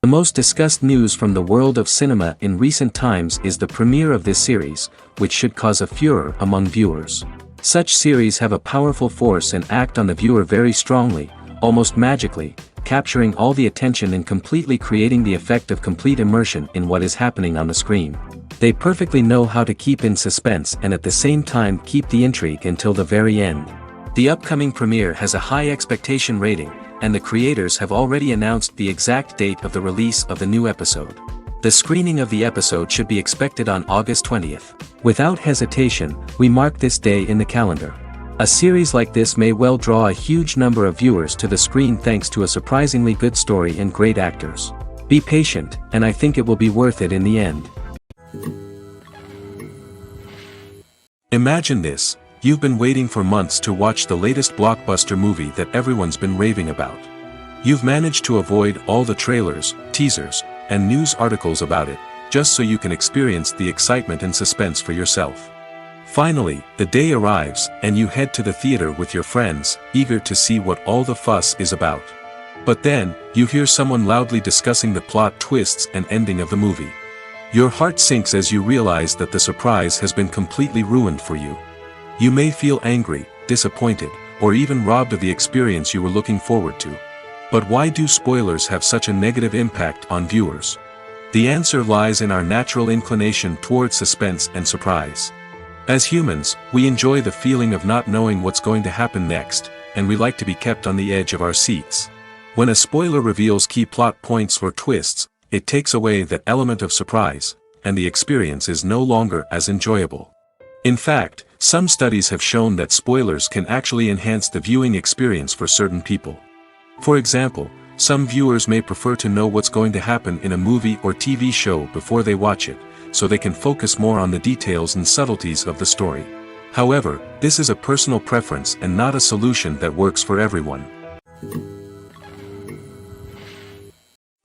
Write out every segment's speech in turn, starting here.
The most discussed news from the world of cinema in recent times is the premiere of this series, which should cause a furor among viewers. Such series have a powerful force and act on the viewer very strongly, almost magically, capturing all the attention and completely creating the effect of complete immersion in what is happening on the screen. They perfectly know how to keep in suspense and at the same time keep the intrigue until the very end. The upcoming premiere has a high expectation rating, and the creators have already announced the exact date of the release of the new episode. The screening of the episode should be expected on August 20th. Without hesitation, we mark this day in the calendar. A series like this may well draw a huge number of viewers to the screen thanks to a surprisingly good story and great actors. Be patient, and I think it will be worth it in the end. Imagine this. You've been waiting for months to watch the latest blockbuster movie that everyone's been raving about. You've managed to avoid all the trailers, teasers, and news articles about it, just so you can experience the excitement and suspense for yourself. Finally, the day arrives, and you head to the theater with your friends, eager to see what all the fuss is about. But then, you hear someone loudly discussing the plot twists and ending of the movie. Your heart sinks as you realize that the surprise has been completely ruined for you. You may feel angry, disappointed, or even robbed of the experience you were looking forward to. But why do spoilers have such a negative impact on viewers? The answer lies in our natural inclination toward suspense and surprise. As humans, we enjoy the feeling of not knowing what's going to happen next, and we like to be kept on the edge of our seats. When a spoiler reveals key plot points or twists, it takes away that element of surprise, and the experience is no longer as enjoyable. In fact, some studies have shown that spoilers can actually enhance the viewing experience for certain people. For example, some viewers may prefer to know what's going to happen in a movie or TV show before they watch it, so they can focus more on the details and subtleties of the story. However, this is a personal preference and not a solution that works for everyone.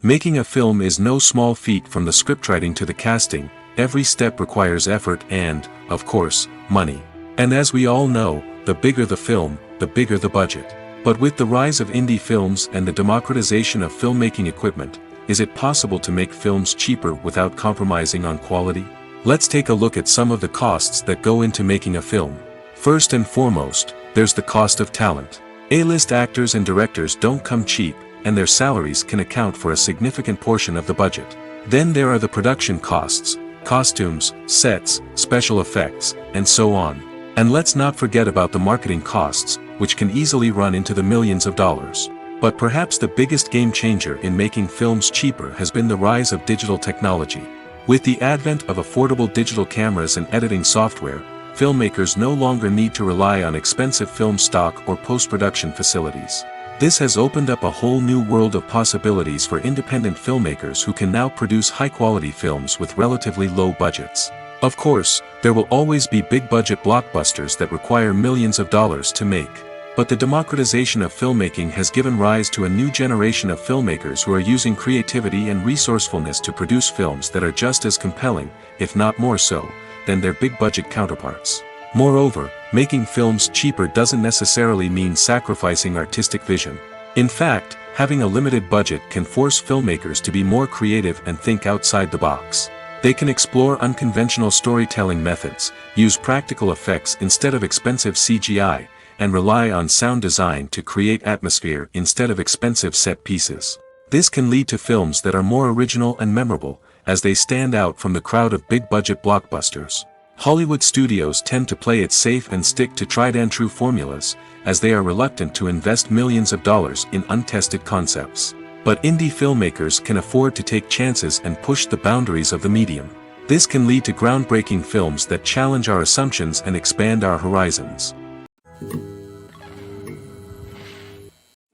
Making a film is no small feat. From the scriptwriting to the casting, every step requires effort and, of course, money. And as we all know, the bigger the film, the bigger the budget. But with the rise of indie films and the democratization of filmmaking equipment, is it possible to make films cheaper without compromising on quality? Let's take a look at some of the costs that go into making a film. First and foremost, there's the cost of talent. A-list actors and directors don't come cheap, and their salaries can account for a significant portion of the budget. Then there are the production costs, costumes, sets, special effects, and so on. And let's not forget about the marketing costs, which can easily run into the millions of dollars. But perhaps the biggest game changer in making films cheaper has been the rise of digital technology. With the advent of affordable digital cameras and editing software, filmmakers no longer need to rely on expensive film stock or post-production facilities. This has opened up a whole new world of possibilities for independent filmmakers who can now produce high-quality films with relatively low budgets. Of course, there will always be big-budget blockbusters that require millions of dollars to make. But the democratization of filmmaking has given rise to a new generation of filmmakers who are using creativity and resourcefulness to produce films that are just as compelling, if not more so, than their big-budget counterparts. Moreover, making films cheaper doesn't necessarily mean sacrificing artistic vision. In fact, having a limited budget can force filmmakers to be more creative and think outside the box. They can explore unconventional storytelling methods, use practical effects instead of expensive CGI, and rely on sound design to create atmosphere instead of expensive set pieces. This can lead to films that are more original and memorable, as they stand out from the crowd of big-budget blockbusters. Hollywood studios tend to play it safe and stick to tried-and-true formulas, as they are reluctant to invest millions of dollars in untested concepts. But indie filmmakers can afford to take chances and push the boundaries of the medium. This can lead to groundbreaking films that challenge our assumptions and expand our horizons.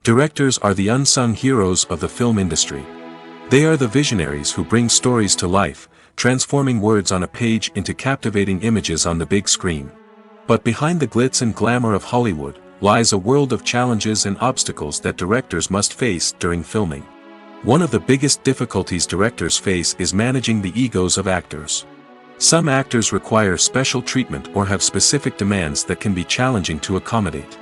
Directors are the unsung heroes of the film industry. They are the visionaries who bring stories to life, transforming words on a page into captivating images on the big screen. But behind the glitz and glamour of Hollywood lies a world of challenges and obstacles that directors must face during filming. One of the biggest difficulties directors face is managing the egos of actors. Some actors require special treatment or have specific demands that can be challenging to accommodate.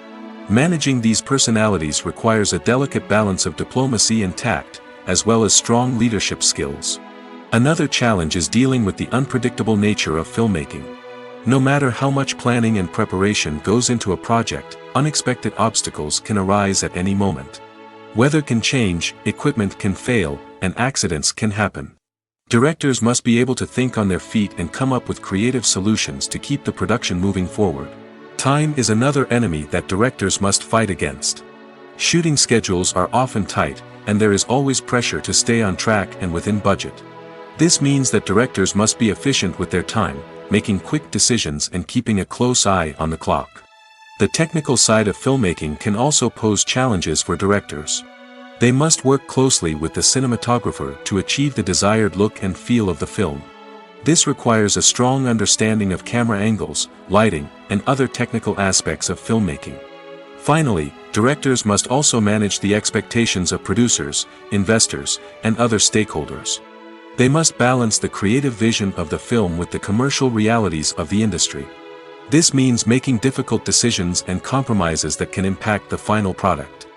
Managing these personalities requires a delicate balance of diplomacy and tact, as well as strong leadership skills. Another challenge is dealing with the unpredictable nature of filmmaking. No matter how much planning and preparation goes into a project, unexpected obstacles can arise at any moment. Weather can change, equipment can fail, and accidents can happen. Directors must be able to think on their feet and come up with creative solutions to keep the production moving forward. Time is another enemy that directors must fight against. Shooting schedules are often tight, and there is always pressure to stay on track and within budget. This means that directors must be efficient with their time, making quick decisions and keeping a close eye on the clock. The technical side of filmmaking can also pose challenges for directors. They must work closely with the cinematographer to achieve the desired look and feel of the film. This requires a strong understanding of camera angles, lighting, and other technical aspects of filmmaking. Finally, directors must also manage the expectations of producers, investors, and other stakeholders. They must balance the creative vision of the film with the commercial realities of the industry. This means making difficult decisions and compromises that can impact the final product.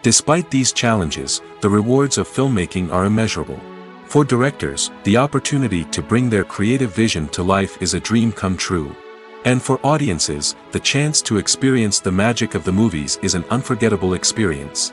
Despite these challenges, the rewards of filmmaking are immeasurable. For directors, the opportunity to bring their creative vision to life is a dream come true. And for audiences, the chance to experience the magic of the movies is an unforgettable experience.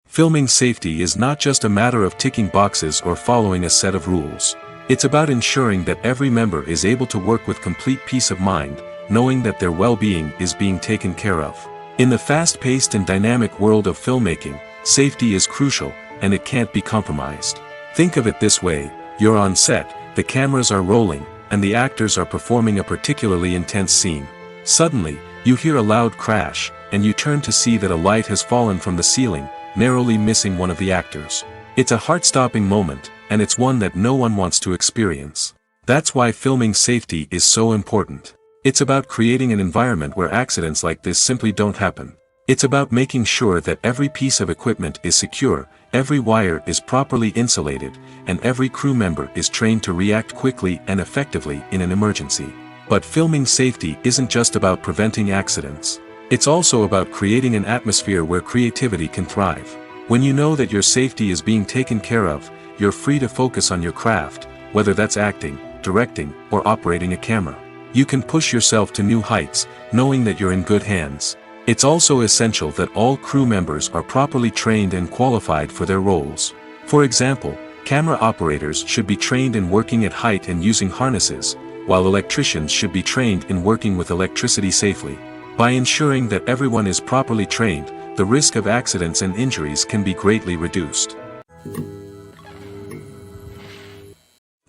Filming safety is not just a matter of ticking boxes or following a set of rules. It's about ensuring that every member is able to work with complete peace of mind, knowing that their well-being is being taken care of. In the fast-paced and dynamic world of filmmaking, safety is crucial, and it can't be compromised. Think of it this way: you're on set, the cameras are rolling, and the actors are performing a particularly intense scene. Suddenly, you hear a loud crash, and you turn to see that a light has fallen from the ceiling, narrowly missing one of the actors. It's a heart-stopping moment, and it's one that no one wants to experience. That's why filming safety is so important. It's about creating an environment where accidents like this simply don't happen. It's about making sure that every piece of equipment is secure, every wire is properly insulated, and every crew member is trained to react quickly and effectively in an emergency. But filming safety isn't just about preventing accidents. It's also about creating an atmosphere where creativity can thrive. When you know that your safety is being taken care of, you're free to focus on your craft, whether that's acting, directing, or operating a camera. You can push yourself to new heights, knowing that you're in good hands. It's also essential that all crew members are properly trained and qualified for their roles. For example, camera operators should be trained in working at height and using harnesses, while electricians should be trained in working with electricity safely. By ensuring that everyone is properly trained, the risk of accidents and injuries can be greatly reduced.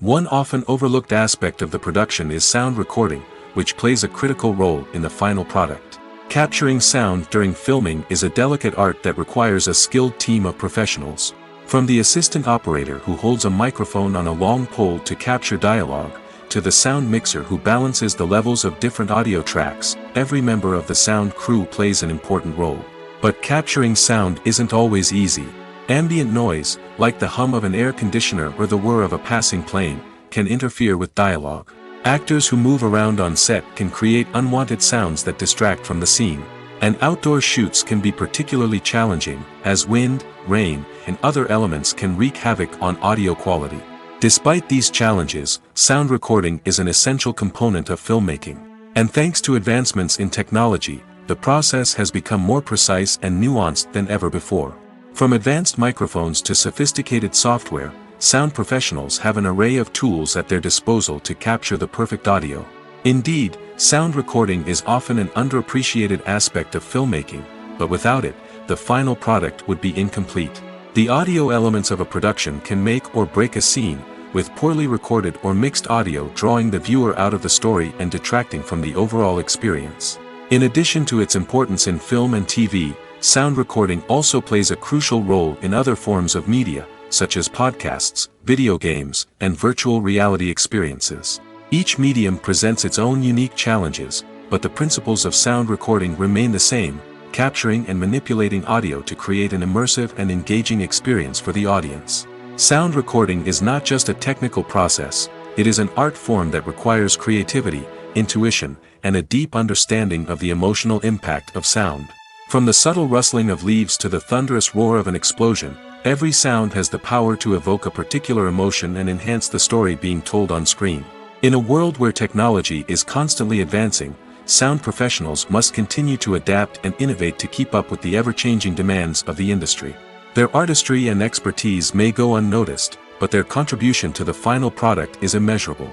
One often overlooked aspect of the production is sound recording, which plays a critical role in the final product. Capturing sound during filming is a delicate art that requires a skilled team of professionals. From the assistant operator who holds a microphone on a long pole to capture dialogue, to the sound mixer who balances the levels of different audio tracks, every member of the sound crew plays an important role. But capturing sound isn't always easy. Ambient noise, like the hum of an air conditioner or the whir of a passing plane, can interfere with dialogue. Actors who move around on set can create unwanted sounds that distract from the scene. And outdoor shoots can be particularly challenging, as wind, rain, and other elements can wreak havoc on audio quality. Despite these challenges, sound recording is an essential component of filmmaking. And thanks to advancements in technology, the process has become more precise and nuanced than ever before. From advanced microphones to sophisticated software, sound professionals have an array of tools at their disposal to capture the perfect audio. Indeed, sound recording is often an underappreciated aspect of filmmaking, but without it, the final product would be incomplete. The audio elements of a production can make or break a scene, with poorly recorded or mixed audio drawing the viewer out of the story and detracting from the overall experience. In addition to its importance in film and TV, sound recording also plays a crucial role in other forms of media, such as podcasts, video games, and virtual reality experiences. Each medium presents its own unique challenges, but the principles of sound recording remain the same, capturing and manipulating audio to create an immersive and engaging experience for the audience. Sound recording is not just a technical process, it is an art form that requires creativity, intuition, and a deep understanding of the emotional impact of sound. From the subtle rustling of leaves to the thunderous roar of an explosion, every sound has the power to evoke a particular emotion and enhance the story being told on screen. In a world where technology is constantly advancing, sound professionals must continue to adapt and innovate to keep up with the ever-changing demands of the industry. Their artistry and expertise may go unnoticed, but their contribution to the final product is immeasurable.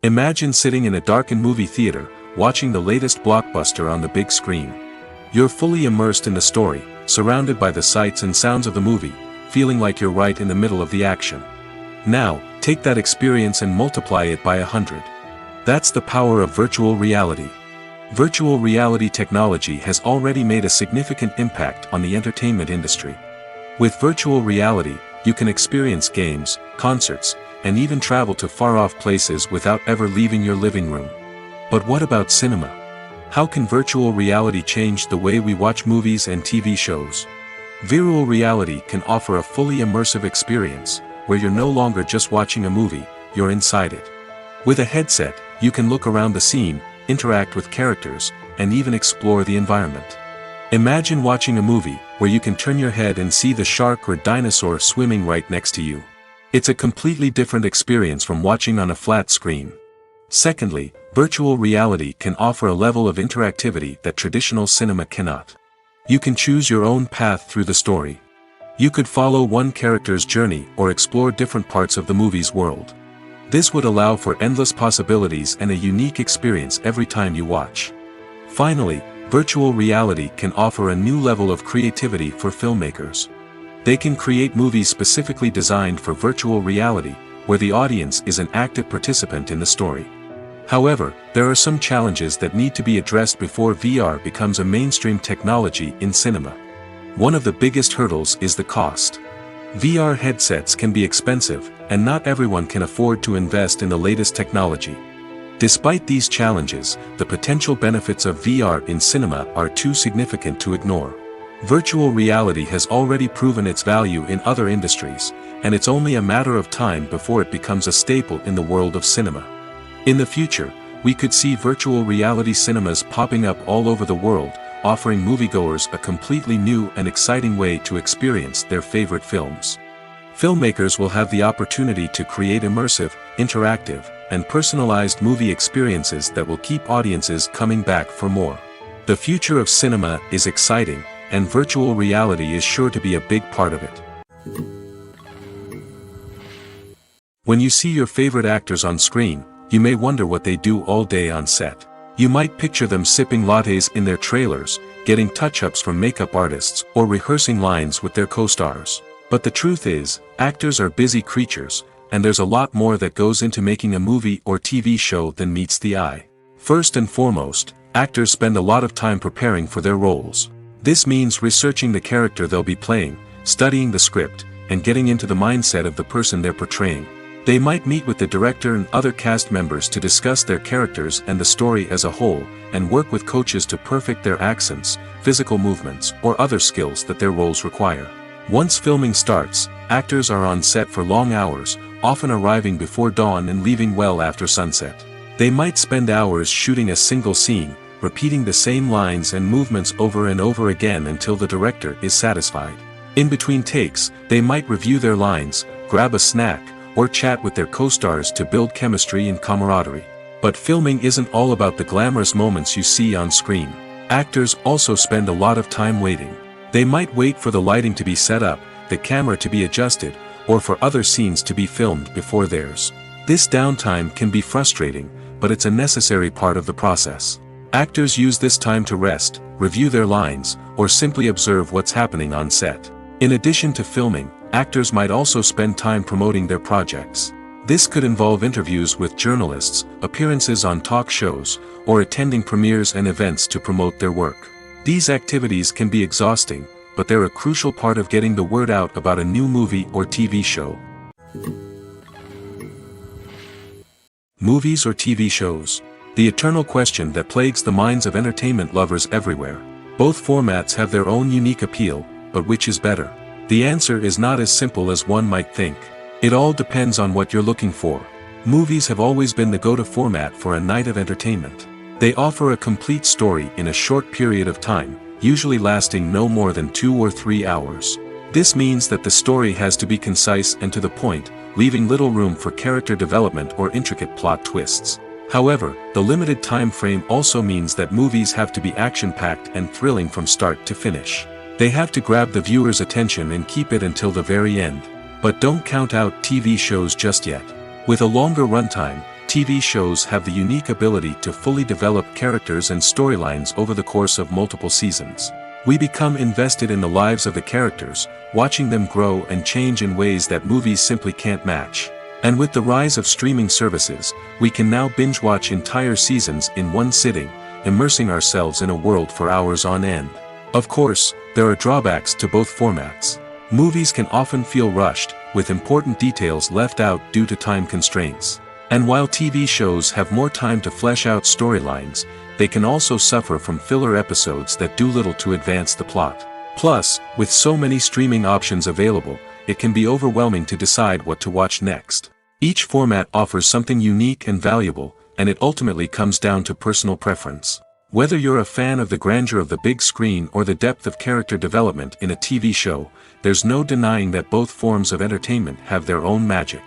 Imagine sitting in a darkened movie theater, watching the latest blockbuster on the big screen. You're fully immersed in the story, surrounded by the sights and sounds of the movie, feeling like you're right in the middle of the action. Now, take that experience and multiply it by 100. That's the power of virtual reality. Virtual reality technology has already made a significant impact on the entertainment industry. With virtual reality, you can experience games, concerts, and even travel to far-off places without ever leaving your living room. But what about cinema? How can virtual reality change the way we watch movies and TV shows? Virtual reality can offer a fully immersive experience, where you're no longer just watching a movie, you're inside it. With a headset, you can look around the scene, interact with characters, and even explore the environment. Imagine watching a movie where you can turn your head and see the shark or dinosaur swimming right next to you. It's a completely different experience from watching on a flat screen. Secondly, virtual reality can offer a level of interactivity that traditional cinema cannot. You can choose your own path through the story. You could follow one character's journey or explore different parts of the movie's world. This would allow for endless possibilities and a unique experience every time you watch. Finally, virtual reality can offer a new level of creativity for filmmakers. They can create movies specifically designed for virtual reality, where the audience is an active participant in the story. However, there are some challenges that need to be addressed before VR becomes a mainstream technology in cinema. One of the biggest hurdles is the cost. VR headsets can be expensive, and not everyone can afford to invest in the latest technology. Despite these challenges, the potential benefits of VR in cinema are too significant to ignore. Virtual reality has already proven its value in other industries, and it's only a matter of time before it becomes a staple in the world of cinema. In the future, we could see virtual reality cinemas popping up all over the world, offering moviegoers a completely new and exciting way to experience their favorite films. Filmmakers will have the opportunity to create immersive, interactive, and personalized movie experiences that will keep audiences coming back for more. The future of cinema is exciting, and virtual reality is sure to be a big part of it. When you see your favorite actors on screen, you may wonder what they do all day on set. You might picture them sipping lattes in their trailers, getting touch-ups from makeup artists, or rehearsing lines with their co-stars. But the truth is, actors are busy creatures, and there's a lot more that goes into making a movie or TV show than meets the eye. First and foremost, actors spend a lot of time preparing for their roles. This means researching the character they'll be playing, studying the script, and getting into the mindset of the person they're portraying. They might meet with the director and other cast members to discuss their characters and the story as a whole, and work with coaches to perfect their accents, physical movements, or other skills that their roles require. Once filming starts, actors are on set for long hours, often arriving before dawn and leaving well after sunset. They might spend hours shooting a single scene, repeating the same lines and movements over and over again until the director is satisfied. In between takes, they might review their lines, grab a snack, or chat with their co-stars to build chemistry and camaraderie. But filming isn't all about the glamorous moments you see on screen. Actors also spend a lot of time waiting. They might wait for the lighting to be set up, the camera to be adjusted, or for other scenes to be filmed before theirs. This downtime can be frustrating, but it's a necessary part of the process. Actors use this time to rest, review their lines, or simply observe what's happening on set. In addition to filming, actors might also spend time promoting their projects. This could involve interviews with journalists, appearances on talk shows, or attending premieres and events to promote their work. These activities can be exhausting, but they're a crucial part of getting the word out about a new movie or TV show. Movies or TV shows? The eternal question that plagues the minds of entertainment lovers everywhere. Both formats have their own unique appeal, but which is better? The answer is not as simple as one might think. It all depends on what you're looking for. Movies have always been the go-to format for a night of entertainment. They offer a complete story in a short period of time, usually lasting no more than 2 or 3 hours. This means that the story has to be concise and to the point, leaving little room for character development or intricate plot twists. However, the limited time frame also means that movies have to be action-packed and thrilling from start to finish. They have to grab the viewer's attention and keep it until the very end. But don't count out TV shows just yet. With a longer runtime, TV shows have the unique ability to fully develop characters and storylines over the course of multiple seasons. We become invested in the lives of the characters, watching them grow and change in ways that movies simply can't match. And with the rise of streaming services, we can now binge-watch entire seasons in one sitting, immersing ourselves in a world for hours on end. Of course, there are drawbacks to both formats. Movies can often feel rushed, with important details left out due to time constraints. And while TV shows have more time to flesh out storylines, they can also suffer from filler episodes that do little to advance the plot. Plus, with so many streaming options available, it can be overwhelming to decide what to watch next. Each format offers something unique and valuable, and it ultimately comes down to personal preference. Whether you're a fan of the grandeur of the big screen or the depth of character development in a TV show, there's no denying that both forms of entertainment have their own magic.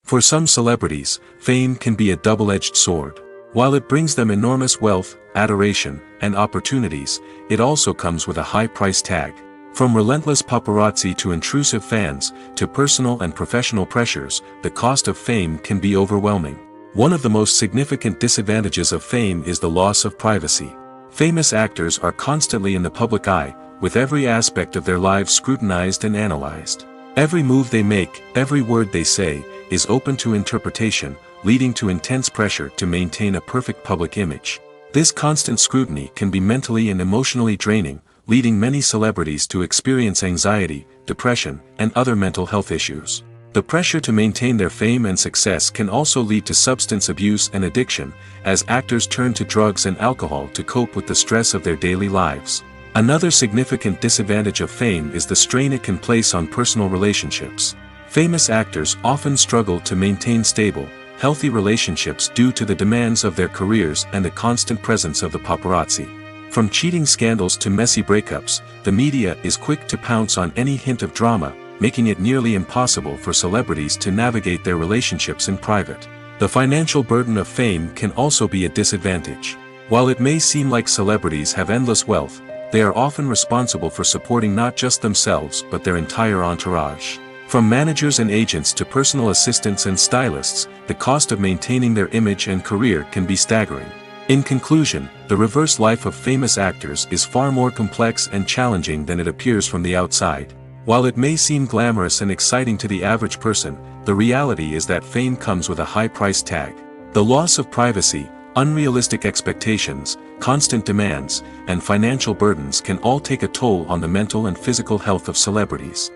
For some celebrities, fame can be a double-edged sword. While it brings them enormous wealth, adoration, and opportunities, it also comes with a high price tag. From relentless paparazzi to intrusive fans, to personal and professional pressures, the cost of fame can be overwhelming. One of the most significant disadvantages of fame is the loss of privacy. Famous actors are constantly in the public eye, with every aspect of their lives scrutinized and analyzed. Every move they make, every word they say, is open to interpretation, leading to intense pressure to maintain a perfect public image. This constant scrutiny can be mentally and emotionally draining, leading many celebrities to experience anxiety, depression, and other mental health issues. The pressure to maintain their fame and success can also lead to substance abuse and addiction, as actors turn to drugs and alcohol to cope with the stress of their daily lives. Another significant disadvantage of fame is the strain it can place on personal relationships. Famous actors often struggle to maintain stable, healthy relationships due to the demands of their careers and the constant presence of the paparazzi. From cheating scandals to messy breakups, the media is quick to pounce on any hint of drama, making it nearly impossible for celebrities to navigate their relationships in private. The financial burden of fame can also be a disadvantage. While it may seem like celebrities have endless wealth, they are often responsible for supporting not just themselves but their entire entourage. From managers and agents to personal assistants and stylists, the cost of maintaining their image and career can be staggering. In conclusion, the reverse life of famous actors is far more complex and challenging than it appears from the outside. While it may seem glamorous and exciting to the average person, the reality is that fame comes with a high price tag. The loss of privacy, unrealistic expectations, constant demands, and financial burdens can all take a toll on the mental and physical health of celebrities.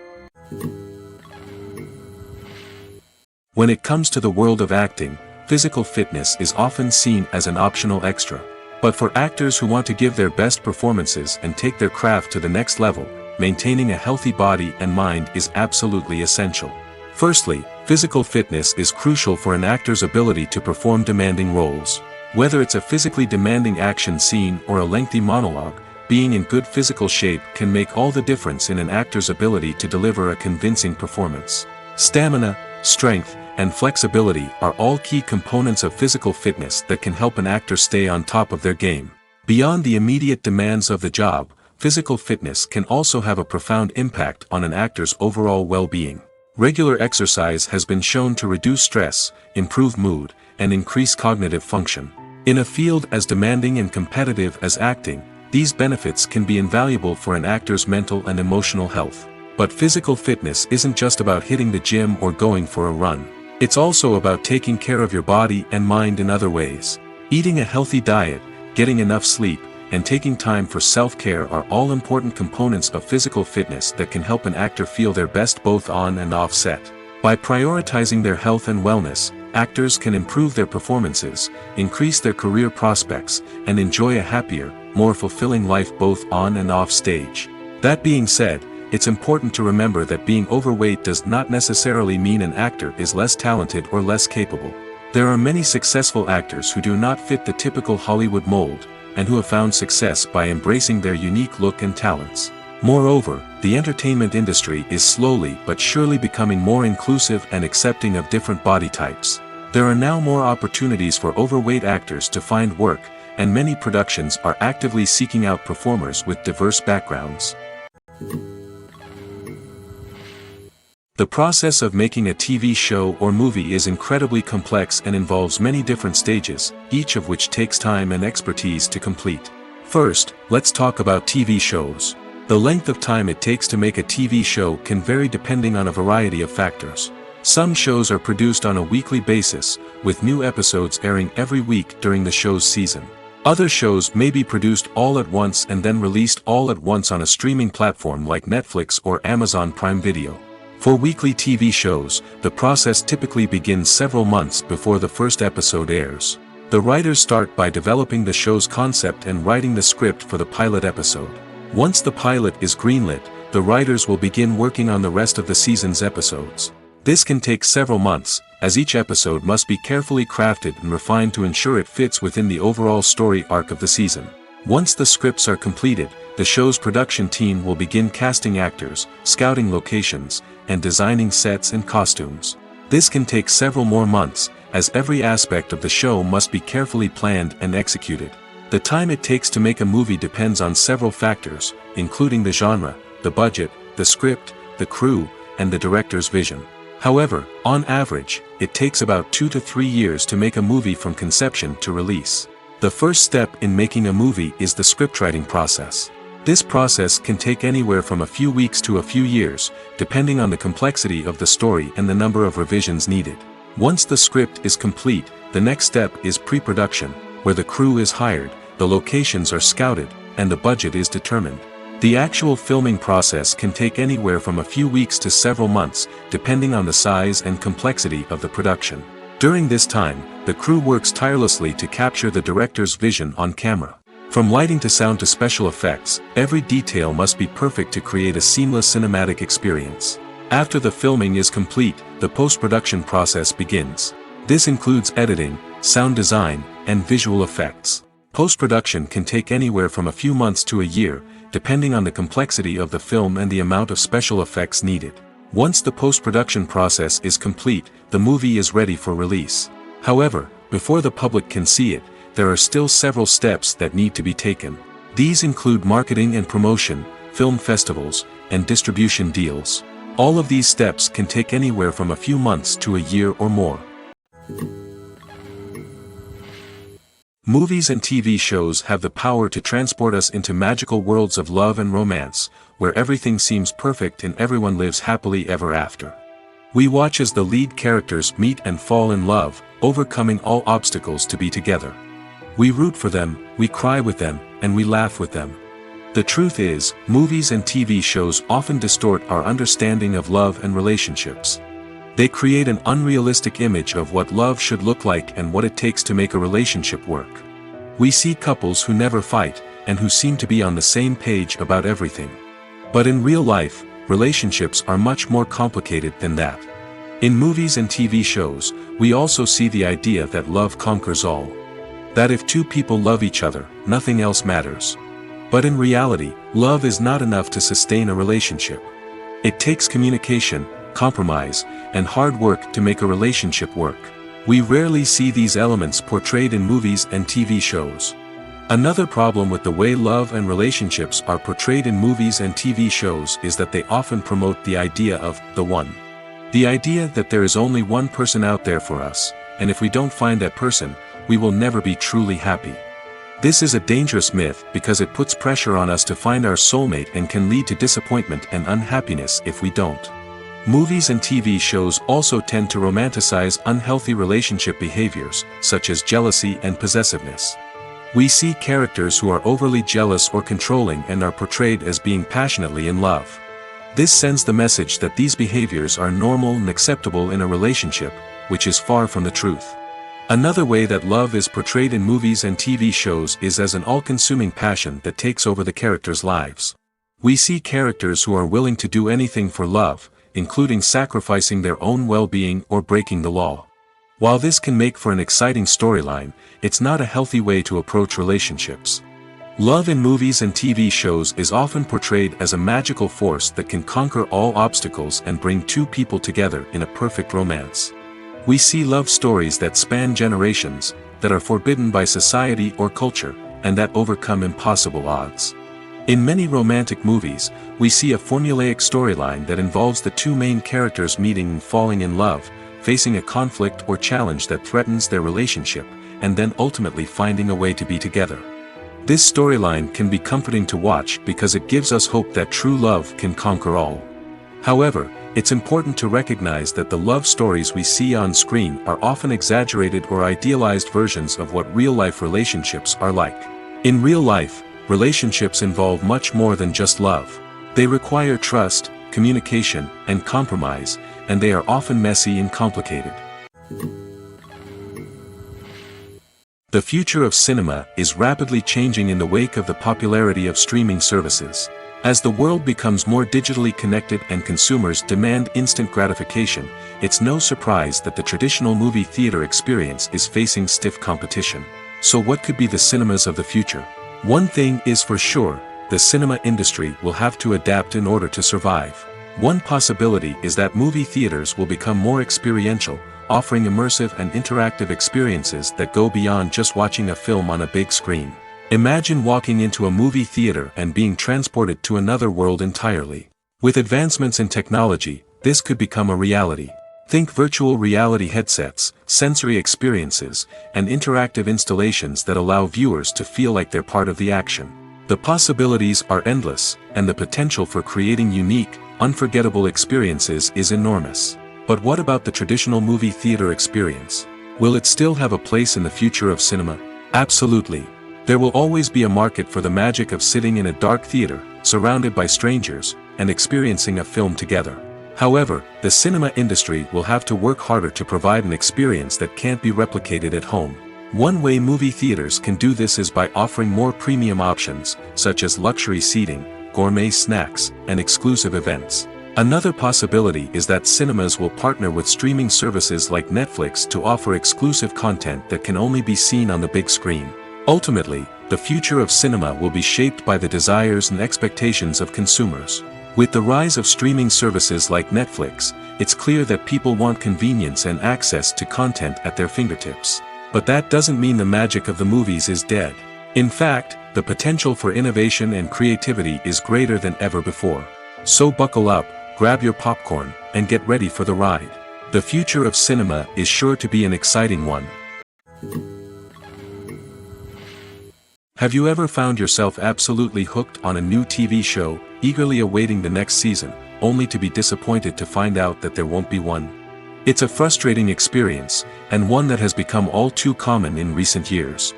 When it comes to the world of acting, physical fitness is often seen as an optional extra. But for actors who want to give their best performances and take their craft to the next level, maintaining a healthy body and mind is absolutely essential. Firstly, physical fitness is crucial for an actor's ability to perform demanding roles. Whether it's a physically demanding action scene or a lengthy monologue, being in good physical shape can make all the difference in an actor's ability to deliver a convincing performance. Stamina, strength, and flexibility are all key components of physical fitness that can help an actor stay on top of their game. Beyond the immediate demands of the job, physical fitness can also have a profound impact on an actor's overall well-being. Regular exercise has been shown to reduce stress, improve mood, and increase cognitive function. In a field as demanding and competitive as acting, these benefits can be invaluable for an actor's mental and emotional health. But physical fitness isn't just about hitting the gym or going for a run. It's also about taking care of your body and mind in other ways. Eating a healthy diet, getting enough sleep, and taking time for self-care are all important components of physical fitness that can help an actor feel their best both on and off set. By prioritizing their health and wellness, actors can improve their performances, increase their career prospects, and enjoy a happier, more fulfilling life both on and off stage. That being said, it's important to remember that being overweight does not necessarily mean an actor is less talented or less capable. There are many successful actors who do not fit the typical Hollywood mold, and who have found success by embracing their unique look and talents. Moreover, the entertainment industry is slowly but surely becoming more inclusive and accepting of different body types. There are now more opportunities for overweight actors to find work, and many productions are actively seeking out performers with diverse backgrounds. The process of making a TV show or movie is incredibly complex and involves many different stages, each of which takes time and expertise to complete. First, let's talk about TV shows. The length of time it takes to make a TV show can vary depending on a variety of factors. Some shows are produced on a weekly basis, with new episodes airing every week during the show's season. Other shows may be produced all at once and then released all at once on a streaming platform like Netflix or Amazon Prime Video. For weekly TV shows, the process typically begins several months before the first episode airs. The writers start by developing the show's concept and writing the script for the pilot episode. Once the pilot is greenlit, the writers will begin working on the rest of the season's episodes. This can take several months, as each episode must be carefully crafted and refined to ensure it fits within the overall story arc of the season. Once the scripts are completed, the show's production team will begin casting actors, scouting locations, and designing sets and costumes. This can take several more months, as every aspect of the show must be carefully planned and executed. The time it takes to make a movie depends on several factors, including the genre, the budget, the script, the crew, and the director's vision. However, on average, it takes about 2 to 3 years to make a movie from conception to release. The first step in making a movie is the scriptwriting process. This process can take anywhere from a few weeks to a few years, depending on the complexity of the story and the number of revisions needed. Once the script is complete, the next step is pre-production, where the crew is hired, the locations are scouted, and the budget is determined. The actual filming process can take anywhere from a few weeks to several months, depending on the size and complexity of the production. During this time, the crew works tirelessly to capture the director's vision on camera. From lighting to sound to special effects, every detail must be perfect to create a seamless cinematic experience. After the filming is complete, the post-production process begins. This includes editing, sound design, and visual effects. Post-production can take anywhere from a few months to a year, depending on the complexity of the film and the amount of special effects needed. Once the post-production process is complete, the movie is ready for release. However, before the public can see it, there are still several steps that need to be taken. These include marketing and promotion, film festivals, and distribution deals. All of these steps can take anywhere from a few months to a year or more. Movies and TV shows have the power to transport us into magical worlds of love and romance, where everything seems perfect and everyone lives happily ever after. We watch as the lead characters meet and fall in love, overcoming all obstacles to be together. We root for them, we cry with them, and we laugh with them. The truth is, movies and TV shows often distort our understanding of love and relationships. They create an unrealistic image of what love should look like and what it takes to make a relationship work. We see couples who never fight, and who seem to be on the same page about everything. But in real life, relationships are much more complicated than that. In movies and TV shows, we also see the idea that love conquers all. That if two people love each other, nothing else matters. But in reality, love is not enough to sustain a relationship. It takes communication, compromise, and hard work to make a relationship work. We rarely see these elements portrayed in movies and TV shows. Another problem with the way love and relationships are portrayed in movies and TV shows is that they often promote the idea of the one. The idea that there is only one person out there for us, and if we don't find that person, we will never be truly happy. This is a dangerous myth because it puts pressure on us to find our soulmate and can lead to disappointment and unhappiness if we don't. Movies and TV shows also tend to romanticize unhealthy relationship behaviors, such as jealousy and possessiveness. We see characters who are overly jealous or controlling and are portrayed as being passionately in love. This sends the message that these behaviors are normal and acceptable in a relationship, which is far from the truth. Another way that love is portrayed in movies and TV shows is as an all-consuming passion that takes over the characters' lives. We see characters who are willing to do anything for love, including sacrificing their own well-being or breaking the law. While this can make for an exciting storyline, it's not a healthy way to approach relationships. Love in movies and TV shows is often portrayed as a magical force that can conquer all obstacles and bring two people together in a perfect romance. We see love stories that span generations, that are forbidden by society or culture, and that overcome impossible odds. In many romantic movies, we see a formulaic storyline that involves the two main characters meeting and falling in love, facing a conflict or challenge that threatens their relationship, and then ultimately finding a way to be together. This storyline can be comforting to watch because it gives us hope that true love can conquer all. However, it's important to recognize that the love stories we see on screen are often exaggerated or idealized versions of what real-life relationships are like. In real life, relationships involve much more than just love. They require trust, communication, and compromise, and they are often messy and complicated. The future of cinema is rapidly changing in the wake of the popularity of streaming services. As the world becomes more digitally connected and consumers demand instant gratification, it's no surprise that the traditional movie theater experience is facing stiff competition. So what could be the cinemas of the future? One thing is for sure, the cinema industry will have to adapt in order to survive. One possibility is that movie theaters will become more experiential, offering immersive and interactive experiences that go beyond just watching a film on a big screen. Imagine walking into a movie theater and being transported to another world entirely. With advancements in technology, this could become a reality. Think virtual reality headsets, sensory experiences, and interactive installations that allow viewers to feel like they're part of the action. The possibilities are endless, and the potential for creating unique, unforgettable experiences is enormous. But what about the traditional movie theater experience? Will it still have a place in the future of cinema? Absolutely. There will always be a market for the magic of sitting in a dark theater, surrounded by strangers, and experiencing a film together. However, the cinema industry will have to work harder to provide an experience that can't be replicated at home. One way movie theaters can do this is by offering more premium options, such as luxury seating, gourmet snacks, and exclusive events. Another possibility is that cinemas will partner with streaming services like Netflix to offer exclusive content that can only be seen on the big screen. Ultimately, the future of cinema will be shaped by the desires and expectations of consumers. With the rise of streaming services like Netflix, it's clear that people want convenience and access to content at their fingertips. But that doesn't mean the magic of the movies is dead. In fact, the potential for innovation and creativity is greater than ever before. So buckle up, grab your popcorn, and get ready for the ride. The future of cinema is sure to be an exciting one. Have you ever found yourself absolutely hooked on a new TV show, eagerly awaiting the next season, only to be disappointed to find out that there won't be one? It's a frustrating experience, and one that has become all too common in recent years.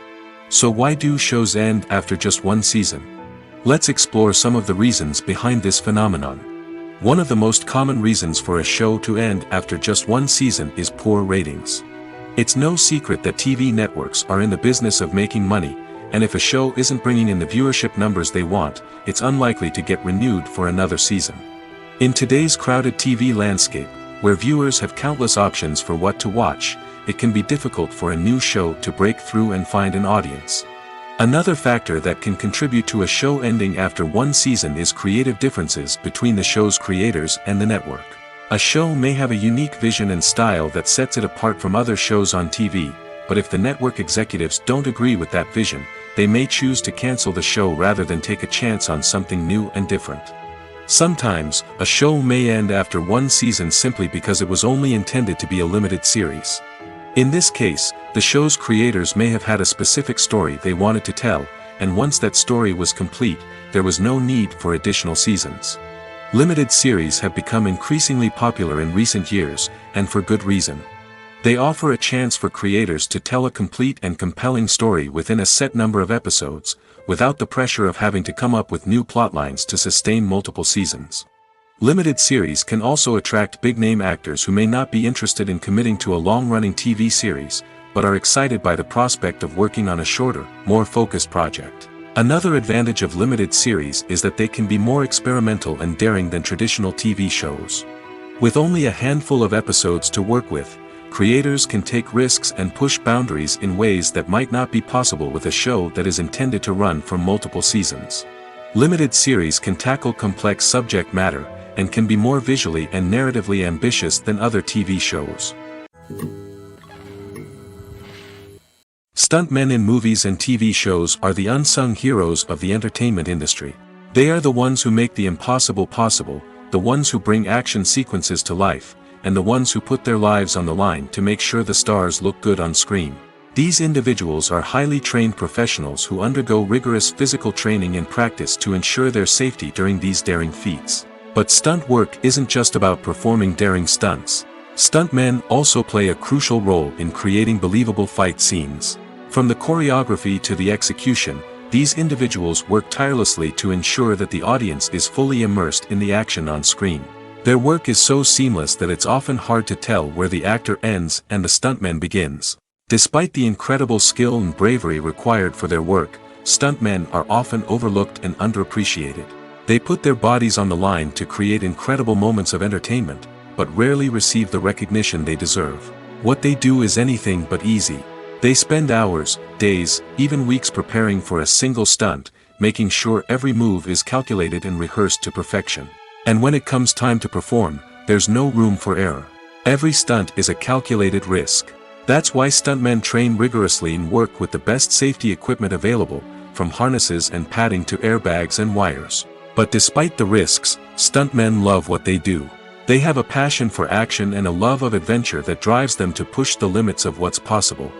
So why do shows end after just one season? Let's explore some of the reasons behind this phenomenon. One of the most common reasons for a show to end after just one season is poor ratings. It's no secret that TV networks are in the business of making money, and if a show isn't bringing in the viewership numbers they want, it's unlikely to get renewed for another season. In today's crowded TV landscape, where viewers have countless options for what to watch, it can be difficult for a new show to break through and find an audience. Another factor that can contribute to a show ending after one season is creative differences between the show's creators and the network. A show may have a unique vision and style that sets it apart from other shows on TV, but if the network executives don't agree with that vision, they may choose to cancel the show rather than take a chance on something new and different. Sometimes, a show may end after one season simply because it was only intended to be a limited series. In this case, the show's creators may have had a specific story they wanted to tell, and once that story was complete, there was no need for additional seasons. Limited series have become increasingly popular in recent years, and for good reason. They offer a chance for creators to tell a complete and compelling story within a set number of episodes, without the pressure of having to come up with new plotlines to sustain multiple seasons. Limited series can also attract big-name actors who may not be interested in committing to a long-running TV series, but are excited by the prospect of working on a shorter, more focused project. Another advantage of limited series is that they can be more experimental and daring than traditional TV shows. With only a handful of episodes to work with, creators can take risks and push boundaries in ways that might not be possible with a show that is intended to run for multiple seasons. Limited series can tackle complex subject matter, and can be more visually and narratively ambitious than other TV shows. Stuntmen in movies and TV shows are the unsung heroes of the entertainment industry. They are the ones who make the impossible possible, the ones who bring action sequences to life, and the ones who put their lives on the line to make sure the stars look good on screen. These individuals are highly trained professionals who undergo rigorous physical training and practice to ensure their safety during these daring feats. But stunt work isn't just about performing daring stunts. Stuntmen also play a crucial role in creating believable fight scenes. From the choreography to the execution, these individuals work tirelessly to ensure that the audience is fully immersed in the action on screen. Their work is so seamless that it's often hard to tell where the actor ends and the stuntman begins. Despite the incredible skill and bravery required for their work, stuntmen are often overlooked and underappreciated. They put their bodies on the line to create incredible moments of entertainment, but rarely receive the recognition they deserve. What they do is anything but easy. They spend hours, days, even weeks preparing for a single stunt, making sure every move is calculated and rehearsed to perfection. And when it comes time to perform, there's no room for error. Every stunt is a calculated risk. That's why stuntmen train rigorously and work with the best safety equipment available, from harnesses and padding to airbags and wires. But despite the risks, stuntmen love what they do. They have a passion for action and a love of adventure that drives them to push the limits of what's possible.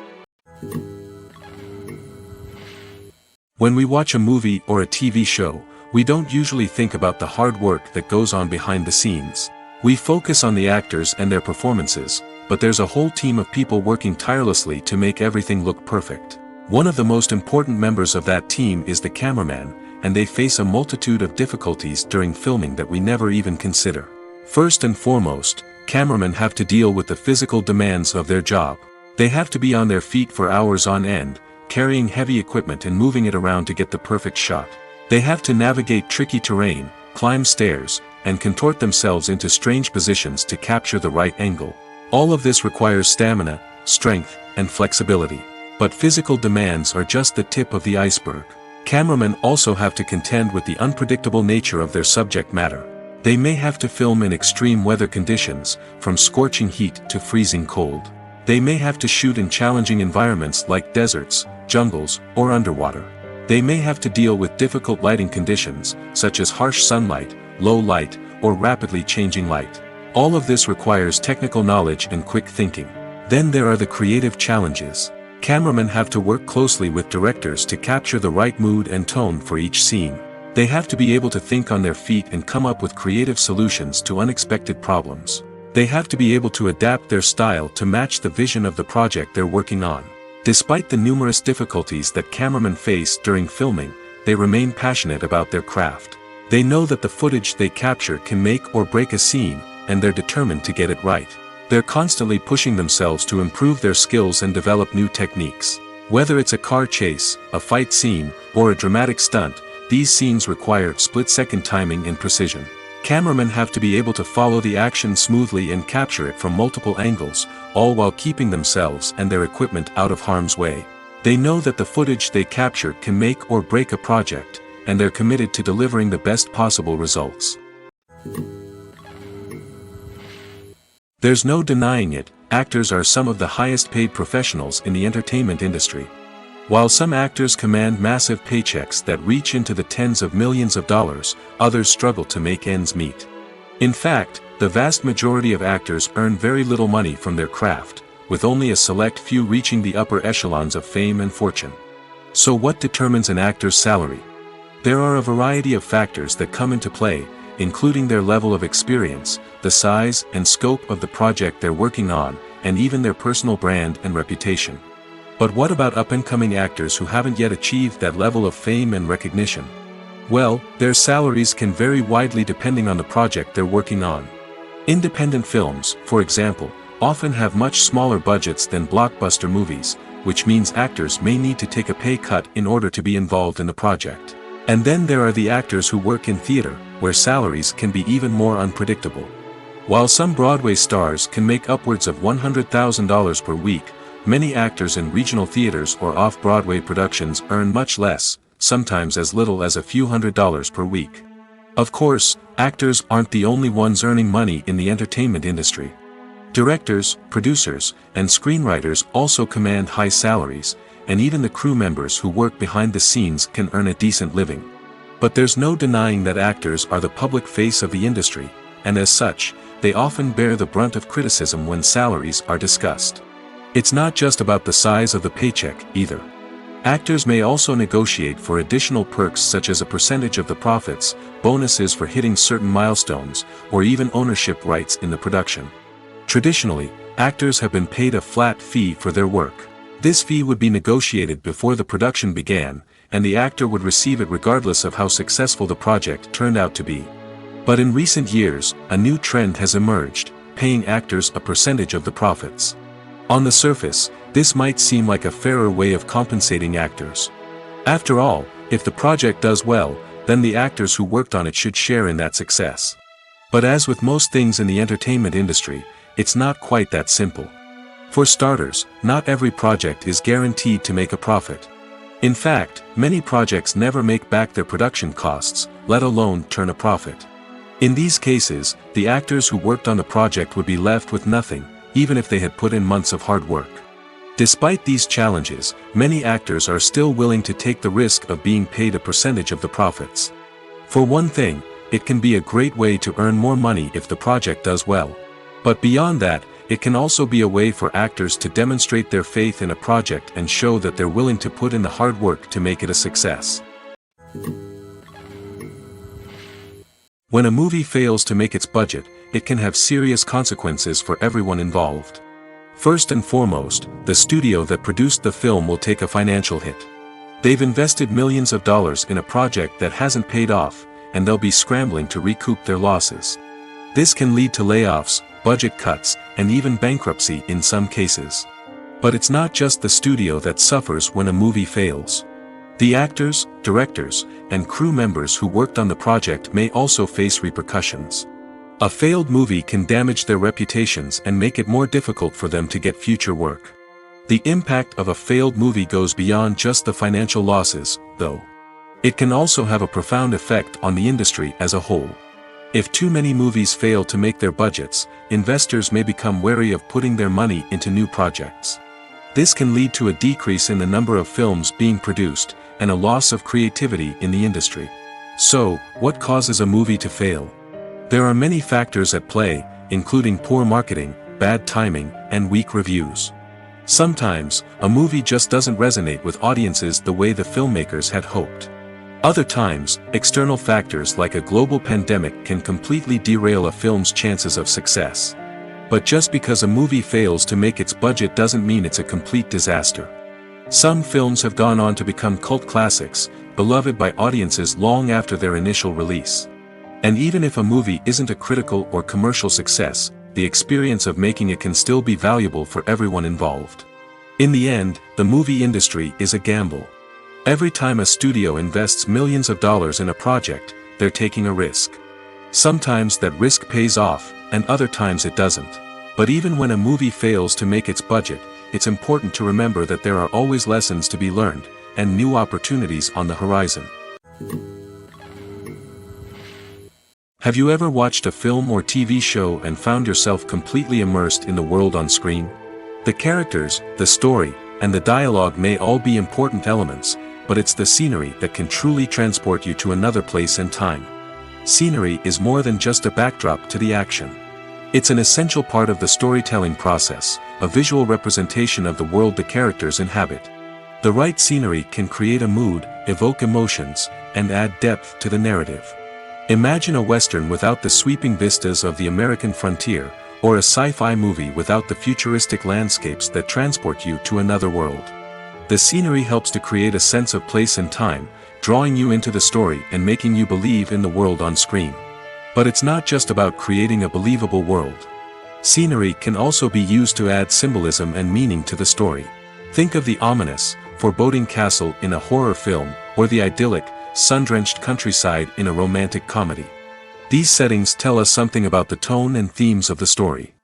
When we watch a movie or a TV show, we don't usually think about the hard work that goes on behind the scenes. We focus on the actors and their performances, but there's a whole team of people working tirelessly to make everything look perfect. One of the most important members of that team is the cameraman, and they face a multitude of difficulties during filming that we never even consider. First and foremost, cameramen have to deal with the physical demands of their job. They have to be on their feet for hours on end, carrying heavy equipment and moving it around to get the perfect shot. They have to navigate tricky terrain, climb stairs, and contort themselves into strange positions to capture the right angle. All of this requires stamina, strength, and flexibility. But physical demands are just the tip of the iceberg. Cameramen also have to contend with the unpredictable nature of their subject matter. They may have to film in extreme weather conditions, from scorching heat to freezing cold. They may have to shoot in challenging environments like deserts, jungles, or underwater. They may have to deal with difficult lighting conditions, such as harsh sunlight, low light, or rapidly changing light. All of this requires technical knowledge and quick thinking. Then there are the creative challenges. Cameramen have to work closely with directors to capture the right mood and tone for each scene. They have to be able to think on their feet and come up with creative solutions to unexpected problems. They have to be able to adapt their style to match the vision of the project they're working on. Despite the numerous difficulties that cameramen face during filming, they remain passionate about their craft. They know that the footage they capture can make or break a scene, and they're determined to get it right. They're constantly pushing themselves to improve their skills and develop new techniques. Whether it's a car chase, a fight scene, or a dramatic stunt, these scenes require split-second timing and precision. Cameramen have to be able to follow the action smoothly and capture it from multiple angles, all while keeping themselves and their equipment out of harm's way. They know that the footage they capture can make or break a project, and they're committed to delivering the best possible results. There's no denying it, actors are some of the highest paid professionals in the entertainment industry. While some actors command massive paychecks that reach into the tens of millions of dollars, others struggle to make ends meet. In fact, the vast majority of actors earn very little money from their craft, with only a select few reaching the upper echelons of fame and fortune. So what determines an actor's salary? There are a variety of factors that come into play, including their level of experience, the size and scope of the project they're working on, and even their personal brand and reputation. But what about up-and-coming actors who haven't yet achieved that level of fame and recognition? Well, their salaries can vary widely depending on the project they're working on. Independent films, for example, often have much smaller budgets than blockbuster movies, which means actors may need to take a pay cut in order to be involved in the project. And then there are the actors who work in theater, where salaries can be even more unpredictable. While some Broadway stars can make upwards of $100,000 per week, many actors in regional theaters or off-Broadway productions earn much less, sometimes as little as a few $100s per week. Of course, actors aren't the only ones earning money in the entertainment industry. Directors, producers, and screenwriters also command high salaries, and even the crew members who work behind the scenes can earn a decent living. But there's no denying that actors are the public face of the industry, and as such, they often bear the brunt of criticism when salaries are discussed. It's not just about the size of the paycheck, either. Actors may also negotiate for additional perks such as a percentage of the profits, bonuses for hitting certain milestones, or even ownership rights in the production. Traditionally, actors have been paid a flat fee for their work. This fee would be negotiated before the production began, and the actor would receive it regardless of how successful the project turned out to be. But in recent years, a new trend has emerged, paying actors a percentage of the profits. On the surface, this might seem like a fairer way of compensating actors. After all, if the project does well, then the actors who worked on it should share in that success. But as with most things in the entertainment industry, it's not quite that simple. For starters, not every project is guaranteed to make a profit. In fact, many projects never make back their production costs, let alone turn a profit. In these cases, the actors who worked on the project would be left with nothing, even if they had put in months of hard work. Despite these challenges, many actors are still willing to take the risk of being paid a percentage of the profits. For one thing, it can be a great way to earn more money if the project does well. But beyond that, it can also be a way for actors to demonstrate their faith in a project and show that they're willing to put in the hard work to make it a success. When a movie fails to make its budget, it can have serious consequences for everyone involved. First and foremost, the studio that produced the film will take a financial hit. They've invested millions of dollars in a project that hasn't paid off, and they'll be scrambling to recoup their losses. This can lead to layoffs, budget cuts, and even bankruptcy in some cases. But it's not just the studio that suffers when a movie fails. The actors, directors, and crew members who worked on the project may also face repercussions. A failed movie can damage their reputations and make it more difficult for them to get future work. The impact of a failed movie goes beyond just the financial losses, though. It can also have a profound effect on the industry as a whole. If too many movies fail to make their budgets, investors may become wary of putting their money into new projects. This can lead to a decrease in the number of films being produced, and a loss of creativity in the industry. So, what causes a movie to fail? There are many factors at play, including poor marketing, bad timing, and weak reviews. Sometimes, a movie just doesn't resonate with audiences the way the filmmakers had hoped. Other times, external factors like a global pandemic can completely derail a film's chances of success. But just because a movie fails to make its budget doesn't mean it's a complete disaster. Some films have gone on to become cult classics, beloved by audiences long after their initial release. And even if a movie isn't a critical or commercial success, the experience of making it can still be valuable for everyone involved. In the end, the movie industry is a gamble. Every time a studio invests millions of dollars in a project, they're taking a risk. Sometimes that risk pays off, and other times it doesn't. But even when a movie fails to make its budget, it's important to remember that there are always lessons to be learned, and new opportunities on the horizon. Have you ever watched a film or TV show and found yourself completely immersed in the world on screen? The characters, the story, and the dialogue may all be important elements, but it's the scenery that can truly transport you to another place and time. Scenery is more than just a backdrop to the action. It's an essential part of the storytelling process, a visual representation of the world the characters inhabit. The right scenery can create a mood, evoke emotions, and add depth to the narrative. Imagine a Western without the sweeping vistas of the American frontier, or a sci-fi movie without the futuristic landscapes that transport you to another world. The scenery helps to create a sense of place and time, drawing you into the story and making you believe in the world on screen. But it's not just about creating a believable world. Scenery can also be used to add symbolism and meaning to the story. Think of the ominous, foreboding castle in a horror film, or the idyllic, sun-drenched countryside in a romantic comedy. These settings tell us something about the tone and themes of the story.